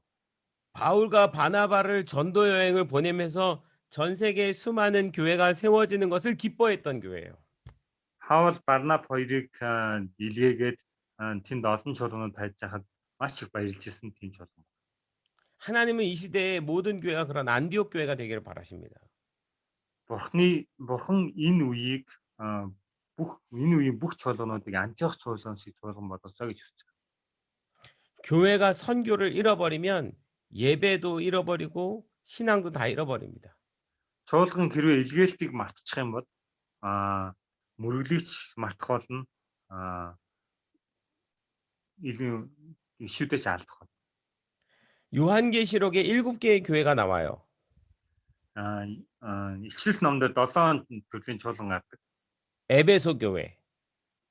바울과 바나바를 전도 여행을 보내면서 전 세계에 수많은 교회가 세워지는 것을 기뻐했던 교회예요. Паул Барнаб хоёрыг илгээгээд тэнд олон чуулганууд байж хахад маш их баярлж ирсэн тийм чуулган. 하나님은 이 시대의 모든 교회가 그런 안디옥 교회가 되기를 바라십니다. Бурхан энэ үеийг энэ үеийн бүх чуулгануудыг Антиох чуулган шиг чуулган болгосоо гэж хүсэж байна. 교회가 선교를 잃어버리면 예배도 잃어버리고 신앙도 다 잃어버립니다. Чуулган хэрвээ илгээлтийг мартчих юм бол мөрөглөгч мартах болно. Ишүүдээс алдах болно. 요한계시록에 7개의 교회가 나와요. Илчил номдод 7 төрлийн чуулган гардаг. 에베소 교회,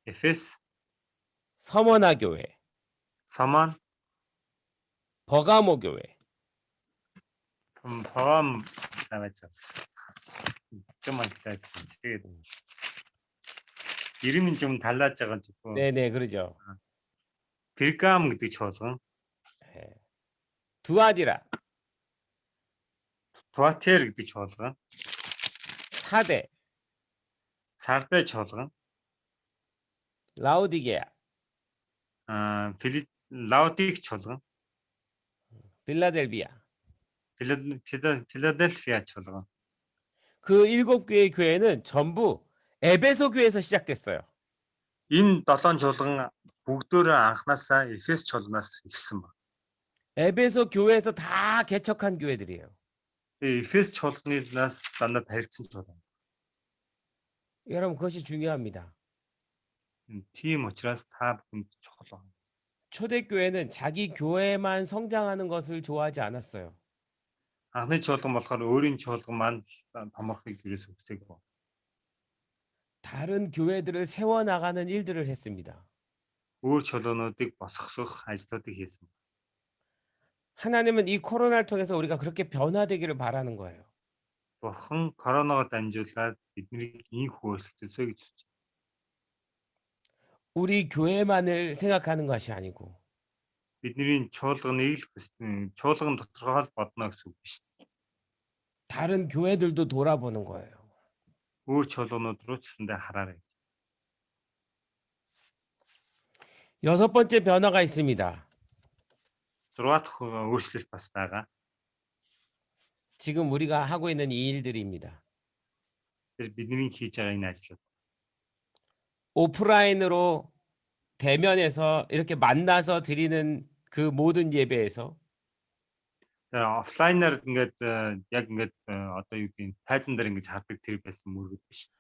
Эфес, 서머나 교회, Самон, 버가모 교회, Пом наваач. Чамаа гэж тэгээд ирэм юм талааж байгаа зүггүй. 네네 그러죠. Пергам гэдэг чуулган, 예. 두아디라, Туатер гэдэг чуулган, 사대, Сардай чуулган, 라오디게아, Лаодик чуулган, 빌라델비아. Филадельфия чуулган. 그 7개의 교회는 전부 에베소 교회에서 시작됐어요. Энэ 7 чуулган бүгдөө анханасаа Эфес чуулганаас эхэлсэн ба. 에베소 교회에서 다 개척한 교회들이에요. Эфес чуулганаас дандаа таригдсан чуулган. 여러분 그것이 중요합니다. Тийм учраас та бүхэнд чухал байна. 초대교회는 자기 교회만 성장하는 것을 좋아하지 않았어요. Анхны чуулган болохоор өөрийн чуулган маань томорхыг ерөөсөө хүсээгүй. 다른 교회들을 세워나가는 일들을 했습니다. Өөр чуулгануудыг босгох ажлуудыг хийсэн. 하나님은 이 코로나를 통해서 우리가 그렇게 변화되기를 바라는 거예요. Бурхан коронавигоор дамжуулаад биднийг ийхүү өөрчлөлтөөсөө гэж хүсэж байна. 우리 교회만을 생각하는 것이 아니고 Бидний чуулганыг л чуулган доторгоо л бодно гэсэн үг биш. 다른 교회들도 돌아보는 거예요. Өөр чуулганууд руу ч гэсэндээ хараарай. 6번째 변화가 있습니다. 6 дахь өөрчлөлт бас байгаа. 지금 우리가 하고 있는 이 일들입니다. Тэр бидний хийж байгаа энэ ажлууд. 오프라인으로 대면해서 이렇게 만나서 드리는 그 모든 예배에서 Тэр офлайнаар ингээд яг ингээд одоо юу гэдэг тайзан дээр ингэж хардаг тэр байсан мөргөд биш.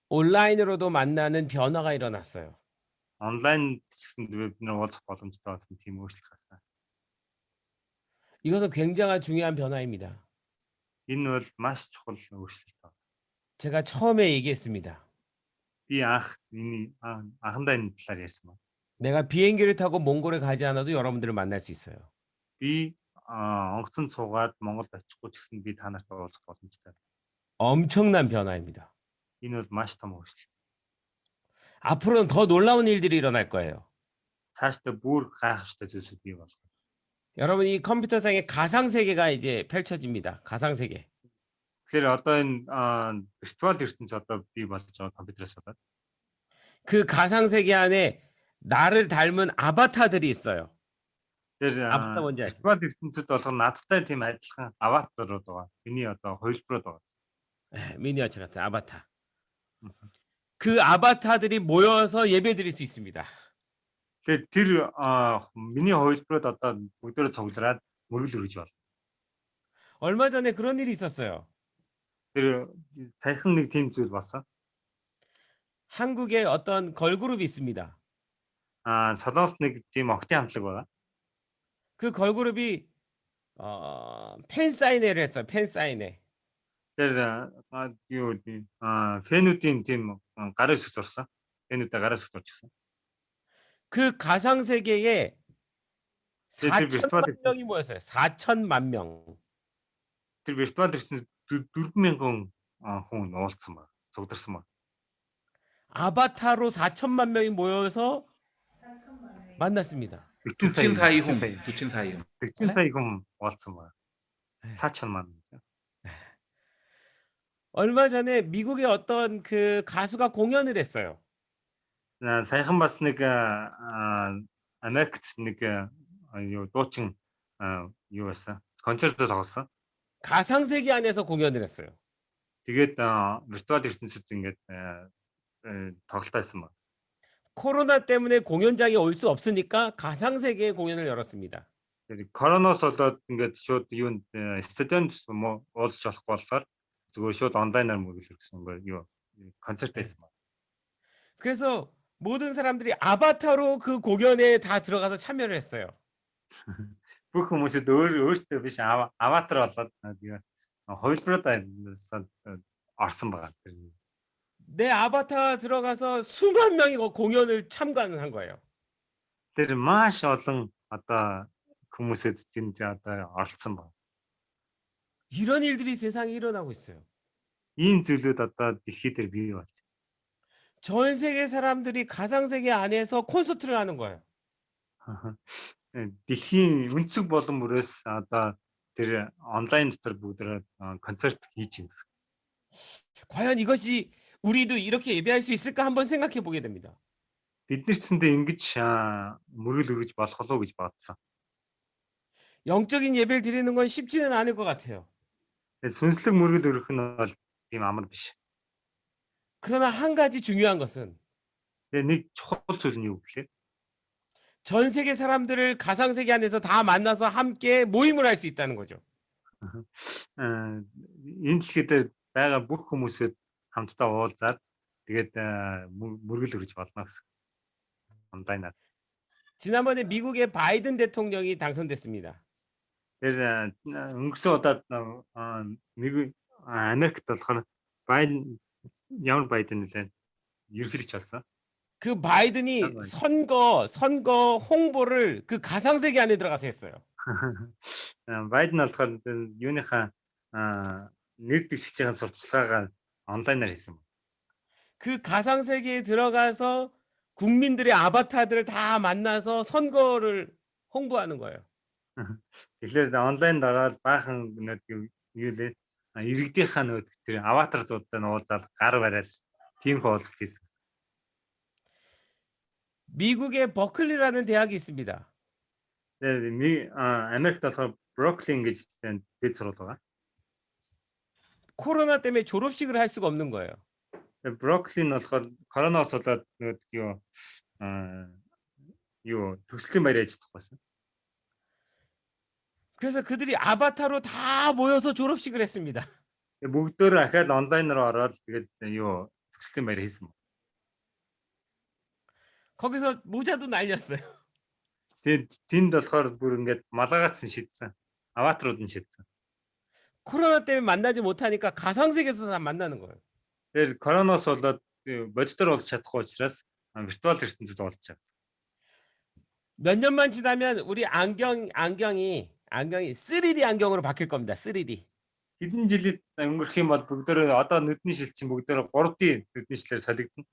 온라인으로도 만나는 변화가 일어났어요. Онлайн гэсэнд бид нэр уулзах боломжтой болсон тийм өөрчлөлт гарсан. 이것은 굉장히 중요한 변화입니다. Энэ бол маш чухал өөрчлөлт байна. 제가 처음에 얘기했습니다. Би анхандаа энэ талаар ярьсан байна. 내가 비행기를 타고 몽골에 가지 않아도 여러분들을 만날 수 있어요. Би онгоцонд суугаад Монголд очихгүй ч гэсэн би та нартай уулзах боломжтой. 엄청난 변화입니다. Энэ бол маш том өөрчлөлт. 앞으로는 더 놀라운 일들이 일어날 거예요. Цаашдаа бүр гайхамшигтай зүйлсүүд бий болох. 여러분 이 컴퓨터상의 가상세계가 이제 펼쳐집니다. 가상세계. Тэгэхээр одоо энэ виртуал ертөнц одоо бий болж байгаа компьютерээс болоод 그 가상세계 안에 나를 닮은 아바타들이 있어요. тэр 아바타 뭔지 아시죠? виртуал ертөнцид болох надтай тийм адилхан аватарууд байгаа. Миний одоо хувилбарууд байгаа. 미니어처 같은 아바타. 그 아바타들이 모여서 예배드릴 수 있습니다. Тэгэхээр тэр миний хувилбарууд одоо бүгдөө цуглараад мөргөл өргөж байна. 얼마 전에 그런 일이 있었어요. Тэр саяхан нэг тийм зүйл болсон. 한국에 어떤 걸그룹이 있습니다. Солонгос нэг тийм охтын хамтлаг байгаа. 그 걸그룹이 팬 사인회를 했어요. 팬 사인회. Тэр юу гэдэг фэнүүдийн тийм гар өсөж зурсан. фэнүүдээ гар өсөж зурчихсан. 그 가상 세계에 그 4천만 비슷하게- 명이 모였어요. 4천만 명. Тэр виртуал ертөнцид 4,000 хүн уулзсан ба, цугдарсан ба. 아바타로 4천만 명이 모여서 만났습니다. 득진 사이, 득진 사이. 두친 사이홈. 득진 네? 사이금 왔어 뭐. 네. 4천만 원이죠. 얼마 전에 미국의 어떤 그 가수가 공연을 했어요. 나 саяхан бас нэг Америкт нэг юу дуучин юу байсан. концертод тоглосон. 가상세계 안에서 공연을 했어요. Тэгээд виртуал ертөнцид ингээд тоглолтоо байсан ба. 코로나 때문에 공연장에 올 수 없으니까 가상세계의 공연을 열었습니다. Тэгээд коронавирус болоод ингээд шууд юунд стадионд уулзах болохгүй болохоор зүгээр шууд онлайнаар мөргөлөх гэсэн ингээд юу концерт байсан ба. 그래서 모든 사람들이 아바타로 그 공연에 다 들어가서 참여를 했어요. Бүх хүмүүсд өөрсдөө биш аватар болоод тэгээд хувилбаруудаа орсон байгаа. 내 아바타 들어가서 수만 명이 공연을 참관한 거예요. Тэр маш олон одоо хүмүүсэд тэнд одоо оролцсон байна. 이런 일들이 세상에 일어나고 있어요. Ийм зүйлүүд одоо дэлхий дээр бий болж. 전 세계 사람들이 가상세계 안에서 콘서트를 하는 거예요. Дэлхийн өнцөг болон бүрээс одоо тэр онлайн дотор бүгдээ концерт хийж байна. 과연 이것이 우리도 이렇게 예배할 수 있을까 한번 생각해 보게 됩니다. Бид нар ч гэсэндээ ингэж мөргөл өргөж болох болов уу гэж бодсон. 영적인 예배를 드리는 건 쉽지는 않을 것 같아요. Сүнслэг мөргөл өргөх нь бол тийм амар биш. 그러나 한 가지 중요한 것은 Тэгээ нэг чухал зүйл нь юу гэхээр 전 세계 사람들을 가상세계 안에서 다 만나서 함께 모임을 할 수 있다는 거죠. энэ дэлхий дээр байгаа бүх хүмүүсэд хамтдаа уулзаад тэгээд мөргөл өргөж болно гэсэн. онлайнаар. 지난번에 미국의 바이든 대통령이 당선됐습니다. Тэр өнгөрсөн удаад нэг Америкт болохоор Байден ямар Байден нэлээд ерөнхийлөгч болсон. 그 바이든이 선거 홍보를 그 가상세계 안에 들어가서 했어요. Байден болохоор юуныхаа нэр дэвшиж байгаа сурталчилгаагаа онлайнаар хийсэн. 그 가상세계에 들어가서 국민들의 아바타들을 다 만나서 선거를 홍보하는 거예요. Тэгэхээр онлайн дагаад баахан юу лээ иргэдийнхаа тэр аватаруудтай уулзаад гар бариад тийм хуулт хийсэн. 미국의 버클리라는 대학이 있습니다. Тэгээд Америкт болохоор Бруклин гэж дэд сургууль байгаа. 코로나 때문에 졸업식을 할 수가 없는 거예요. Бруклин болохоор коронавирус болоод юу төслийн баяр ажиллах байсан. 그래서 그들이 아바타로 다 모여서 졸업식을 했습니다. Бүгдөө ахаад онлайнаар ороод тэгээд юу төслийн баяр хийсэн. 거기서 모자도 날렸어요. Тэгээд тэнд болохоор бүр ингээд малгайгацсан шийдсэн. аватарууд нь шийдсэн. 코로나 때문에 만나지 못하니까 가상세계에서 다 만나는 거예요. Тэгээд коронавирус болоод бодитоор уулзах чадахгүй учраас виртуал ертөнцид уулзах. 몇 년만 지나면 우리 안경이 3D 안경으로 바뀔 겁니다. 3D. Хэдэн жилд өнгөрөх юм бол бүгдөө одоо нүдний шилжин бүгдөө 3D нүдний шилээр солигдно.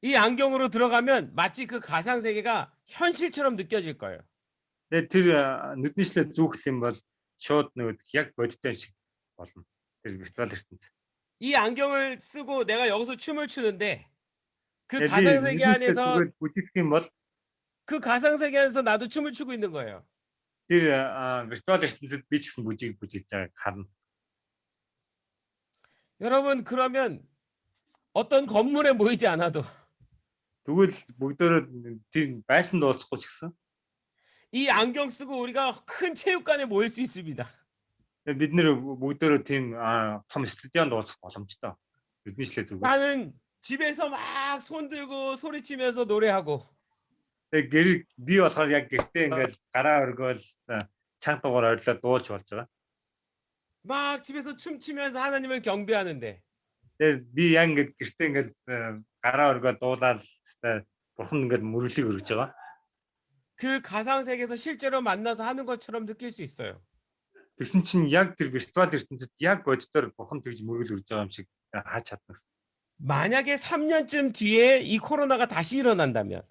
이 안경으로 들어가면 마치 그 가상세계가 현실처럼 느껴질 거예요. Тэгээд тэр нүдний шилээр зүүх юм бол шууд яг бодиттой шиг болно. Тэр виртуал ертөнц. 이 안경을 쓰고 내가 여기서 춤을 추는데 그 가상세계 안에서 бүжигдэх юм бол 그 가상세계 안에서 나도 춤을 추고 있는 거예요. тэр виртуал ертөнцид би ч гэсэн бүжигж байгааг харна. 여러분 그러면 어떤 건물에 모이지 않아도 Тэгвэл бүгдөө тийм байшин дууцахгүй ч гэсэн 이 안경 쓰고 우리가 큰 체육관에 모일 수 있습니다. бид нэр бүгдөө тийм том стадионд уулзах боломжтой. Бидний шлээ зүгээр. 나는 집에서 막 손들고 소리치면서 노래하고 Тэгээ гэр би болохоор яг гэртээ ингээд гараа өргөөл чанга дугаар ойрлоо дуулж болж байгаа. 막 집에서 춤추면서 하나님을 경배하는데 Тэгээ би яг ингээд гэртээ ингээд гараа өргөөл дуулаад бурхан ингээд мөрөглийг өргөж байгаа. 그 가상세계에서 실제로 만나서 하는 것처럼 느낄 수 있어요. Тэгсэн чинь яг тэр виртуал ертөнцид яг бодитоор бурхан тэгж мөргөл өргөж байгаа юм шиг хааж чадна. 만약에 3년쯤 뒤에 이 코로나가 다시 일어난다면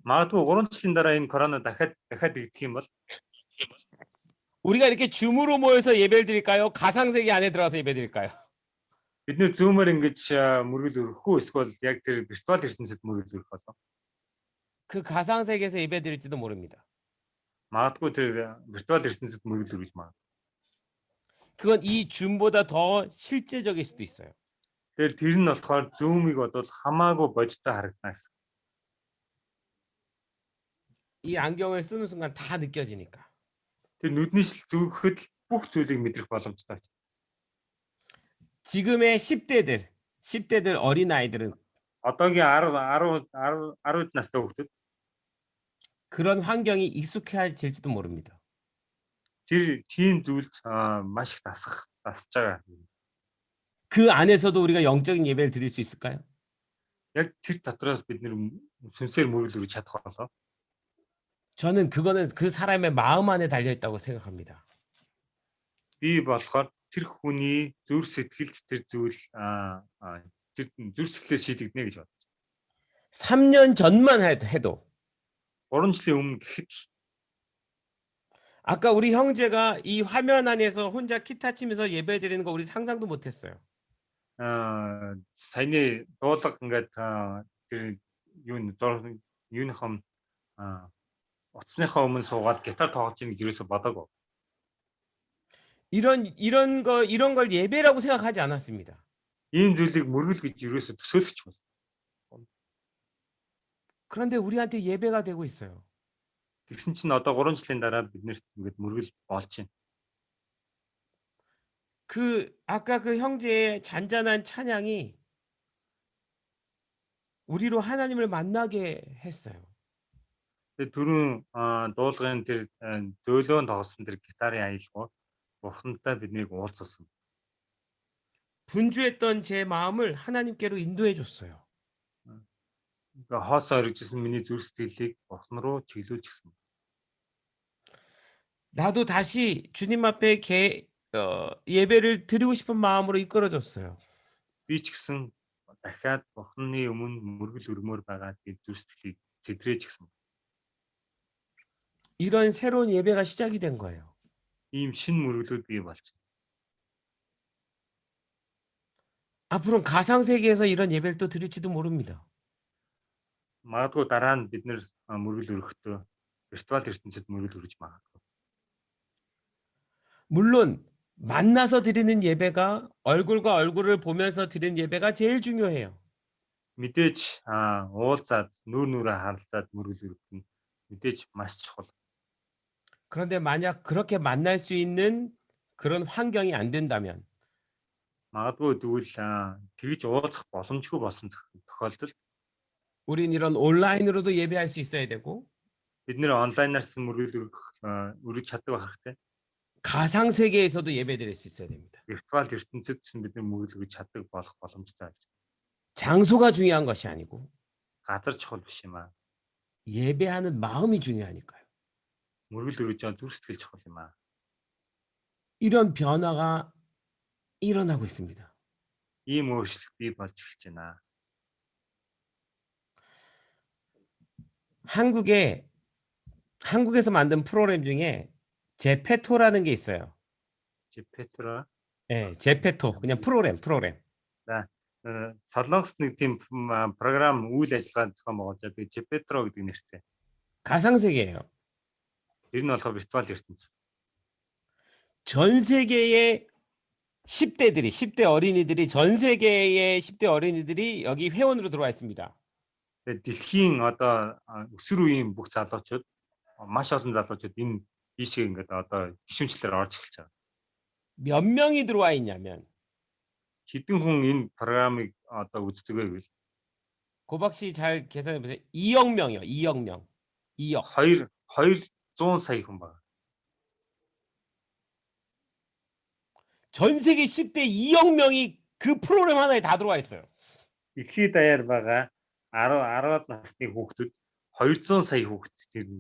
Магадгүй 3 жилийн дараа энэ корона дахиад ирэх юм бол 우리가 이렇게 줌으로 모여서 예배를 드릴까요? 가상세계 안에 들어가서 예배 드릴까요? бид нэр зүүмээр ингэж мөргөл өргөх үү эсвэл яг тэр виртуал ертөнцид мөргөл өргөх болов. 그 가상세계에서 예배 드릴지도 모릅니다. Магадгүй тэр виртуал ертөнцид мөргөл өргөж магадгүй. 그건 이 줌보다 더 실제적일 수도 있어요. Тэгэхээр тэр нь болохоор зүүмийг бодвол хамаагүй бодиттой харагдана гэсэн. 이 안경을 쓰는 순간 다 느껴지니까. Тэр нүдний шил зүгхэд л бүх зүйлийг мэдрэх боломжтой. 지금의 10대들 어린아이들은 одоогийн 10 настай хүүхдүүд 그런 환경이 익숙해질지도 모릅니다. тэр тийм зүйлд маш их дасж байгаа. 그 안에서도 우리가 영적인 예배를 드릴 수 있을까요? Яг тэр дотроос бид нэр сүнсээр мөргөл өргөж чадах болоо. 저는 그거는 그 사람의 마음 안에 달려 있다고 생각합니다. Би болохоор тэр хүний зүрх сэтгэлд тэр зүйл тэр зүрх сэтгэлээ шийдэгдэнэ гэж бодож. 3년 전만 해도 3 жилийн өмнө гэхэд 아까 우리 형제가 이 화면 안에서 혼자 기타 치면서 예배 드리는 거 우리 상상도 못 했어요. саяны дуулга ингээд тэр юуныхом утасныхаа өмнө суугаад гитар тоглож ийн гэж юусоо бодоагүй. 이런 걸 예배라고 생각하지 않았습니다. Ийм зүйлийг мөргөл гэж юусоо төсөөлөж байсан. 그런데 우리한테 예배가 되고 있어요. Тэгсэн чинь одоо 3 жилийн дараа биднэрт ингээд мөргөл болж байна. 아까 그 형제의 잔잔한 찬양이 우리로 하나님을 만나게 했어요. Тэгээ түрүүн дуулгын тэр зөөлөн тоглосон тэр гитарын аялал бурхантай биднийг уулзсан. 분주했던 제 마음을 하나님께로 인도해 줬어요. Ингээ хоосоо өргөжсэн миний зүрх сэтгэлийг бурхан руу чиглүүлж гисэн. 나도 다시 주님 앞에 예배를 드리고 싶은 마음으로 이끌어줬어요. Би ч гэсэн дахиад бурханы өмнө мөргөл өргмөр байгаа тийм зүрх сэтгэлийг сэтрээж гисэн. 이런 새로운 예배가 시작이 된 거예요. Ийм шин мөргөлүүд бий болж байна. 앞으로는 가상세계에서 이런 예배를 또 드릴지도 모릅니다. Магадгүй дараа нь бид нэр мөргөл өргөхдөө виртуал ертөнцид мөргөл өргөж магадгүй. 물론 만나서 드리는 예배가 얼굴과 얼굴을 보면서 드리는 예배가 제일 중요해요. Мэдээж уулзаад нүүр нүрээ харалцаад мөргөл өргөх нь мэдээж маш чухал. 그런데 만약 그렇게 만날 수 있는 그런 환경이 안 된다면 Магадгүй тэгвэл тэгж уулзах боломжгүй болсон тохиолдолд 우린 이런 온라인으로도 예배할 수 있어야 되고 бид нэр онлайнаас мөргөл өргөж чаддаг байх хэрэгтэй. 가상세계에서도 예배드릴 수 있어야 됩니다. Виртуал ертөнцид ч бид нэр мөргөл өргөж чаддаг болох боломжтой байж. 장소가 중요한 것이 아니고 Газар чухал биш юм аа. 예배하는 마음이 중요하니까요. Мөргөл өргөж байгаа зүрх сэтгэл чухал юм аа. 이런 변화가 일어나고 있습니다. Ийм өөрчлөлт бий болж эхэлж байна. 한국에서 만든 프로그램 중에 제페토라는 게 있어요. Петра 예, 제페토 그냥 프로그램. Солонгост нэг тийм програм үйл ажиллагаа зохион байгуулж байгаа. Петро гэдэг нэртэй. 가상세계예요. Тэр нь болохоор виртуал ертөнц. 전 세계의 10대 어린이들이 전 세계의 10대 어린이들이 여기 회원으로 들어와 있습니다. Тэгээд дэлхийн одоо өсвөр үеийн бүх залуучууд маш олон залуучууд энэ ийшээ ингээд одоо гишүүнчлэлээр орж эхэлж байгаа. 몇 명이 들어와 있냐면 Хэдэн хүн энэ програмыг одоо үздэг вэ гэвэл 고박 씨 잘 계산해 보세요. 2억 명이요. 2억 명. 2억. 200 сая хүн байна. 전 세계 10대 2억 명이 그 프로그램 하나에 다 들어와 있어요. Дэлхийд даяар байгаа 10-10-аад насны хүүхдүүд 200 сая хүүхэд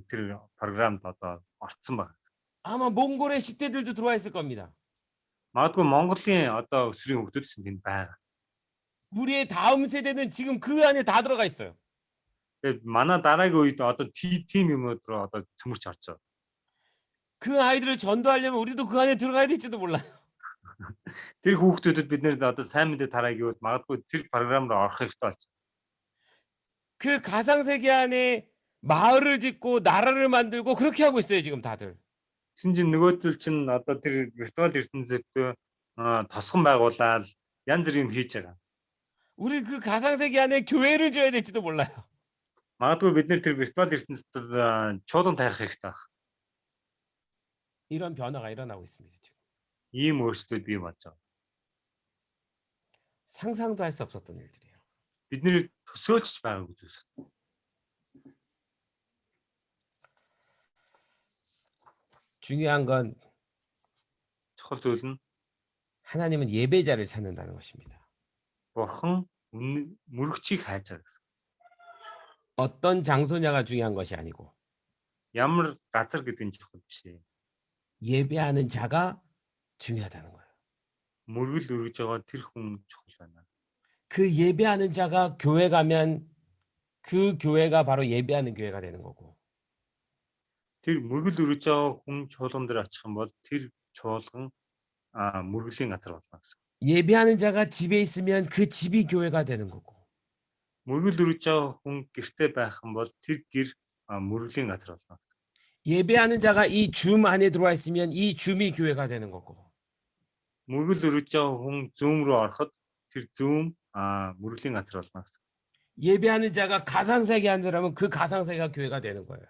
тэр програмд одоо орцсон байна. 아마 몽골의 10대들도 들어와 있을 겁니다. Магадгүй Монголын одоо өсвөрийн хүүхдүүд ч тэнд байгаа. 우리의 다음 세대는 지금 그 안에 다 들어가 있어요. Тэгээд манай дараагийн үед одоо тийм юм өдрөө одоо цөмөрч орж байгаа. 그 아이들을 전도하려면 우리도 그 안에 들어가야 될지도 몰라요. Тэр хүүхдүүдэд бид нэр одоо сайн мэдээ тарааг юу магадгүй тэр програм руу орох хэрэгтэй болж. 그 가상세계 안에 마을을 짓고 나라를 만들고 그렇게 하고 있어요, 지금 다들. Чинь нөгөөдөл чинь одоо тэр виртуал ертөнцөд тосгон байгуулаад янз бүр юм хийж байгаа. 우리 그 가상세계 안에 교회를 줘야 될지도 몰라요. Магадгүй бид нэр тэр виртуал ертөнцөд чуулган тарих хэрэгтэй баг. 이런 변화가 일어나고 있습니다, 지금. Ийм өөрчлөлт бий болж байгаа. 상상도 할 수 없었던 일들이에요. Бид нэр төсөөлж байгаагүй зүйлс. 중요한 건 Чухал зүйл нь 하나님은 예배자를 찾는다는 것입니다. Бурхан мөрөгчийг хайж байгаа гэсэн. 어떤 장소냐가 중요한 것이 아니고 Ямар газар гэдэг нь чухал биш ээ. 예배하는 자가 중요하다는 거예요. Мөргөл өргөж байгаа тэр хүн чухал байна. 그 예배하는 자가 교회 가면 그 교회가 바로 예배하는 교회가 되는 거고 Тэр мөргөл өргөж байгаа хүн чуулган дээр очих юм бол тэр чуулган мөргөлийн газар болно гэсэн. 예배하는 자가 집에 있으면 그 집이 교회가 되는 거고 Мөргөл өргөж байгаа хүн гэртээ байх юм бол тэр гэр мөргөлийн газар болно гэсэн. 예배하는 자가 이 줌 안에 들어와 있으면 이 줌이 교회가 되는 거고 Мөргөл өргөж байгаа хүн зүүм рүү ороход тэр зүүм мөргөлийн газар болно гэсэн. 예배하는 자가 가상세계 안에 들어가면 그 가상세계가 교회가 되는 거예요.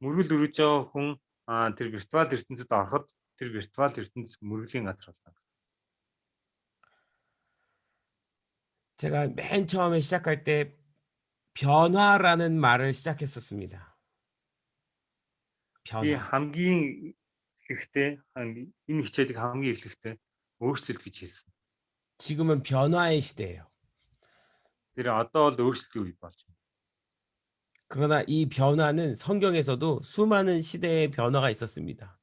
Мөргөл өргөж байгаа хүн тэр виртуал ертөнцид ороход тэр виртуал ертөнц мөргөлийн газар болно гэсэн. 제가 맨 처음에 시작할 때 변화라는 말을 시작했었습니다. Би 변화. хамгийн ихтэй энэ хичээлийг хамгийн эхлэхдээ өөрчлөлт гэж хэлсэн. 지금은 변화의 시대예요. Тэр одоо бол өөрчлөлтийн үе болж байна. 그러나 이 변화는 성경에서도 수많은 시대의 변화가 있었습니다.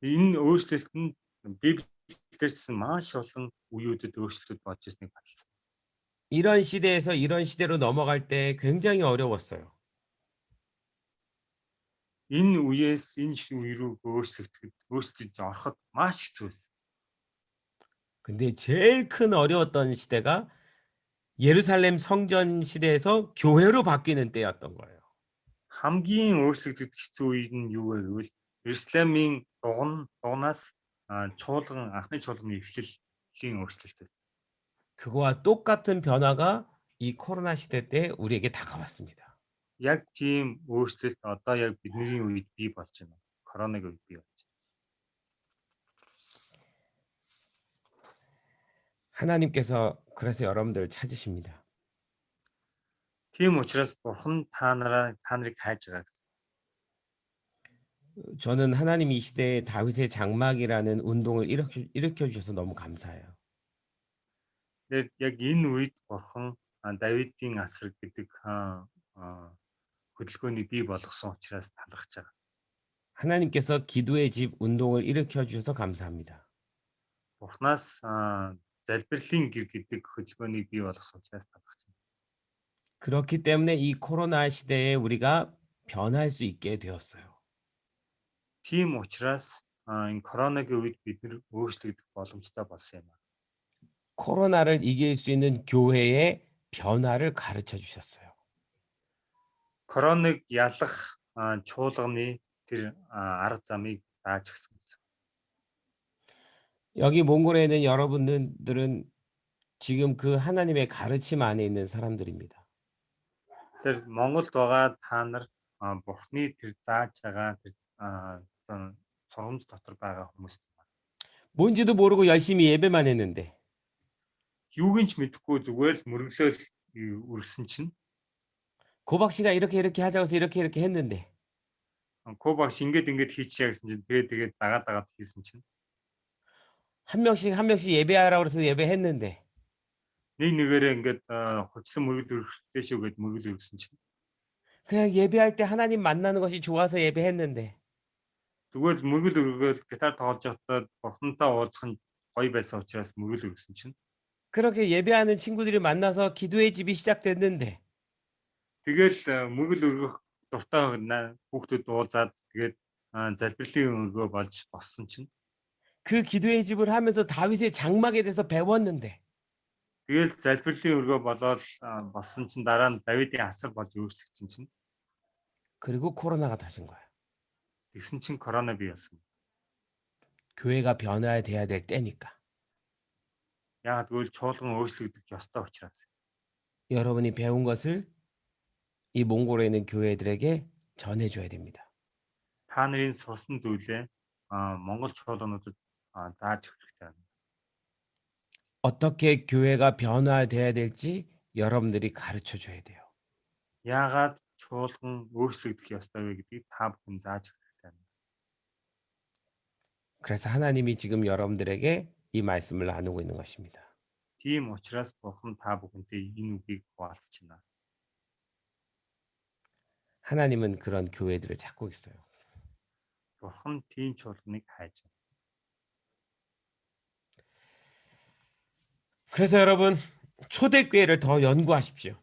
Энэ өөрчлөлт нь Библиэлд маш олон үеүүдэд өөрчлөлт болж ирснийг баталсан. 이런 시대에서 이런 시대로 넘어갈 때 굉장히 어려웠어요. Энэ үеэс энэ үе рүү өөрчлөлт ороход маш хэцүү байсан. 근데 제일 큰 어려웠던 시대가 예루살렘 성전 시대에서 교회로 바뀌는 때였던 거예요. Хамгийн өөрчлөгдөж хэцүү үе нь юу вэ гэвэл Иерусалимийн дугнаас чуулган анхны чуулганы эхлэлийн өөрчлөлт байсан. 그거와 똑같은 변화가 이 코로나 시대 때 우리에게 다가왔습니다. Яг тийм өөрчлөлт одоо яг бидний үед бий болж байна. Коронавиг үед бий болж байна. 하나님께서 그래서 여러분들을 찾으십니다. Тийм учраас Бурхан та нарыг хайж байгаа гэсэн. 저는 하나님 이 시대에 다윗의 장막이라는 운동을 일으켜 주셔서 너무 감사해요. Тэгээд яг энэ үед Бурхан Давидын асар гэдэг хөдөлгөөнийг бий болгосон учраас талархаж байгаа. 하나님께서 기도의 집 운동을 일으켜 주셔서 감사합니다. Бурханаас залбирлын гэр гэдэг хөдөлгөөнийг бий болгосон учраас талархаж байна. 그렇기 때문에 이 코로나 시대에 우리가 변할 수 있게 되었어요. Тийм учраас энэ коронавигийн үед бид нэр өөрчлөгдөх боломжтой болсон юм. 코로나를 이길 수 있는 교회의 변화를 가르쳐 주셨어요. Коронавиг ялах чуулганы тэр арга замыг зааж өгсөн гэсэн. 여기 몽골에 있는 여러분들은 지금 그 하나님의 가르침 안에 있는 사람들입니다. Тэр Монголд байгаа та нар Бурхны тэр зааж байгаа тэр сургамж дотор байгаа хүмүүс байна. 뭔지도 모르고 열심히 예배만 했는데 Юуг нь ч мэдэхгүй зүгээр л мөрөглөөл үргэлсэн чинь 고박 씨가 이렇게 하자고 해서 이렇게 했는데 Кобакс ингэж хийчихье гэсэн чинь тэгээд дагаад хийсэн чинь 한 명씩 예배하라고 그래서 예배했는데 нэг нэгээрээ ингээд хочлон мөргөл өргөхтэй шүү гэд мөргөл өргөсөн чинь 그냥 예배할 때 하나님 만나는 것이 좋아서 예배했는데 зүгээр мөргөл өргөөл гитар тоглож байхдаа Бурхантай уулзах нь гоё байсан учраас мөргөл өргөсөн чинь 그렇게 예배하는 친구들이 만나서 기도의 집이 시작됐는데 тэгэл мөргөл өргөх дуртай хүүхдүүд уулзаад тэгээд залбирлын өргөө болж боссон чинь 그 기도의 집을 하면서 다윗의 장막에 대해서 배웠는데 тэгэл залбирлын өргөө болоод боссон чинь дараа нь Давидын асар болж өөрчлөгдсөн чинь 그리고 코로나가 터진 거예요. тэгсэн чинь корона бий болсон. 교회가 변화돼야 될 때니까. Яагаад гэвэл чуулган өөрчлөгдөх ёстой учраас. 여러분이 배운 것을 이 몽골에 있는 교회들에게 전해줘야 됩니다. Та нарын сурсан зүйлээ Монгол чуулгануудад зааж өгөх хэрэгтэй байна. 어떻게 교회가 변화돼야 될지 여러분들이 가르쳐 줘야 돼요. Яагаад чуулган өөрчлөгдөх ёстой вэ гэдгийг та бүхэн зааж өгөх хэрэгтэй байна. 그래서 하나님이 지금 여러분들에게 이 말씀을 나누고 있는 것입니다. Тийм учраас Бурхан та бүхэнтэй энэ үгийг хуваалцж байна. 하나님은 그런 교회들을 찾고 있어요. Бурхан тийм чуулганыг хайж байна. 그래서 여러분 초대교회를 더 연구하십시오.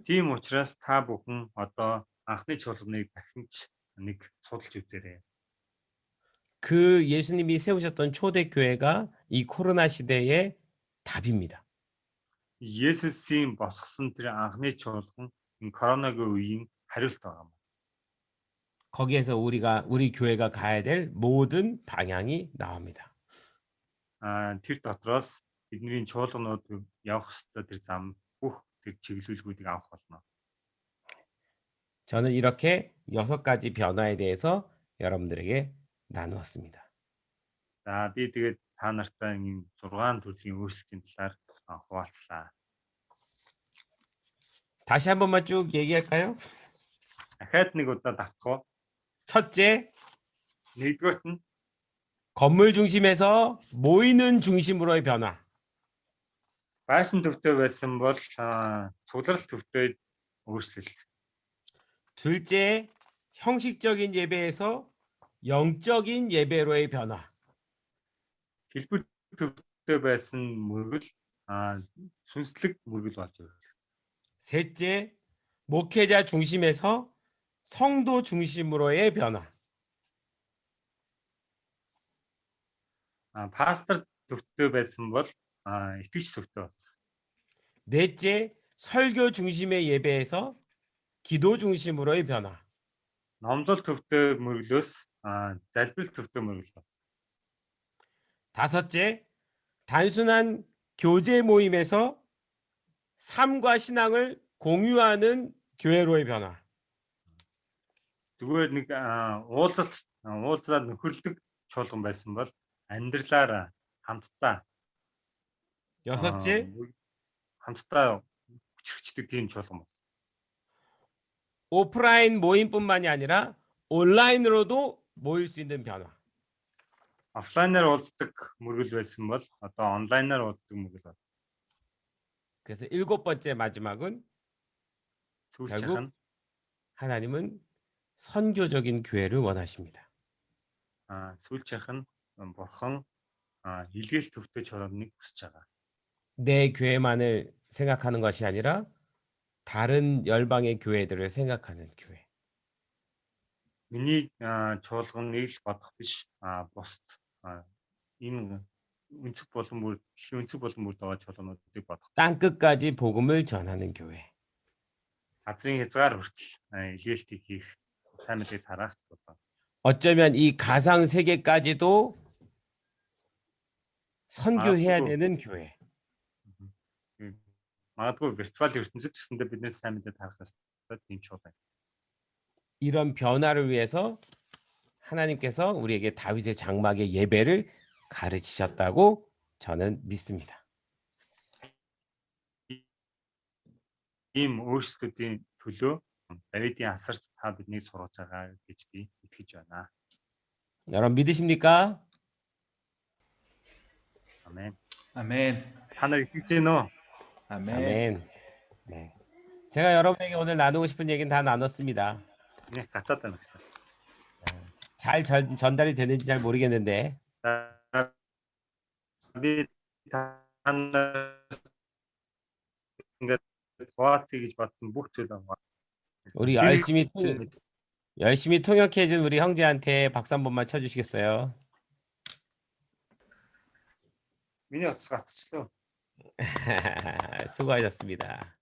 Тийм учраас та бүхэн одоо анхны чуулганыг дахинч нэг судалж үзээрэй. 그 예수님이 세우셨던 초대교회가 이 코로나 시대의 답입니다. Есүсийн босгосон тэр анхны чуулган энэ коронавигийн үеийн хариулт байгаа юм. 거기에서 우리 교회가 가야 될 모든 방향이 나옵니다. Тэр дотроос бидний чуулганууд явах ёстой тэр зам бүх тэр чиглүүлгүүдийг авах болно. 저는 이렇게 6가지 변화에 대해서 여러분들에게 나누었습니다. За би тэгээд та нартай энэ 6 төрлийн өөрчлөлтийн талаар хуваалцлаа. 다시 한 번만 쭉 얘기할까요? Дахиад нэг удаа давтах. 첫째, Нэгдүгээрт нь 건물 중심에서 모이는 중심으로의 변화. байшин төвтэй байсан бол цугларал төвтэй өөрчлөлт. 둘째, 형식적인 예배에서 영적인 예배로의 변화. Хэлбэр төвтэй байсан мөргөл сүнслэг мөргөл болж байна. 셋째, 목회자 중심에서 성도 중심으로의 변화. Пастор төвтэй байсан бол итгэж төвтэй болсон. 넷째, 설교 중심의 예배에서 기도 중심으로의 변화. Номлол төвтэй мөрглөөс залбирал төвтэй мөргөл болсон. 다섯째, 단순한 교제 모임에서 삶과 신앙을 공유하는 교회로의 변화. Зүгээр нэг уулзаад нөхөрлөдөг чуулган байсан бол амьдралаар хамтдаа 여섯째, хамтдаа хүчрхчдэг тийм чуулган болсон. 오프라인 모임뿐만이 아니라 온라인으로도 모일 수 있는 변화. Офлайнаар уулздаг мөргөл байсан бол одоо онлайнаар уулздаг мөргөл болсон. 그래서 7번째 마지막은 Сүүлчийнх нь 하나님은 선교적인 교회를 원하십니다. сүүлчийнх нь Бурхан илгээл төвтэй чуулганыг хүсэж байгаа. 내 교회만을 생각하는 것이 아니라 다른 열방의 교회들을 생각하는 교회. Миний чуулганыг л бодох биш бусд энэ өнцөг болон бүр байгаа чуулгануудыг бодох. 땅 끝까지 복음을 전하는 교회. Газрын хязгаар хүртэл илгээлтийг хийх сайн мэдээг тараах бодлоо. 어쩌면 이 가상 세계까지도 선교해야 또- 되는 교회. Магадгүй виртуал ертөнцид гэсэндээ бид нэр сайн мэдээ таах ёстой тийм чуулган. 이런 변화를 위해서 하나님께서 우리에게 다윗의 장막의 예배를 가르치셨다고 저는 믿습니다. Ийм өөрчлөлтүүдийн төлөө Давидын асарт та биднийг сургаж байгаа гэж би итгэж байна. 여러분 믿으십니까? 아멘. 아멘. Та нар итгэж байна уу? 아멘. 아멘. 네. 제가 여러분에게 오늘 나누고 싶은 얘기는 다 나눴습니다. Нэг гацаад байна гэсэн. 잘 전달이 되는지 잘 모르겠는데 За bir tane 도와주기 같은 목표다. 우리 bil- 열심히 통역해준 우리 형제한테 박수 한 번만 쳐주시겠어요? Beni atıştı. 수고하셨습니다.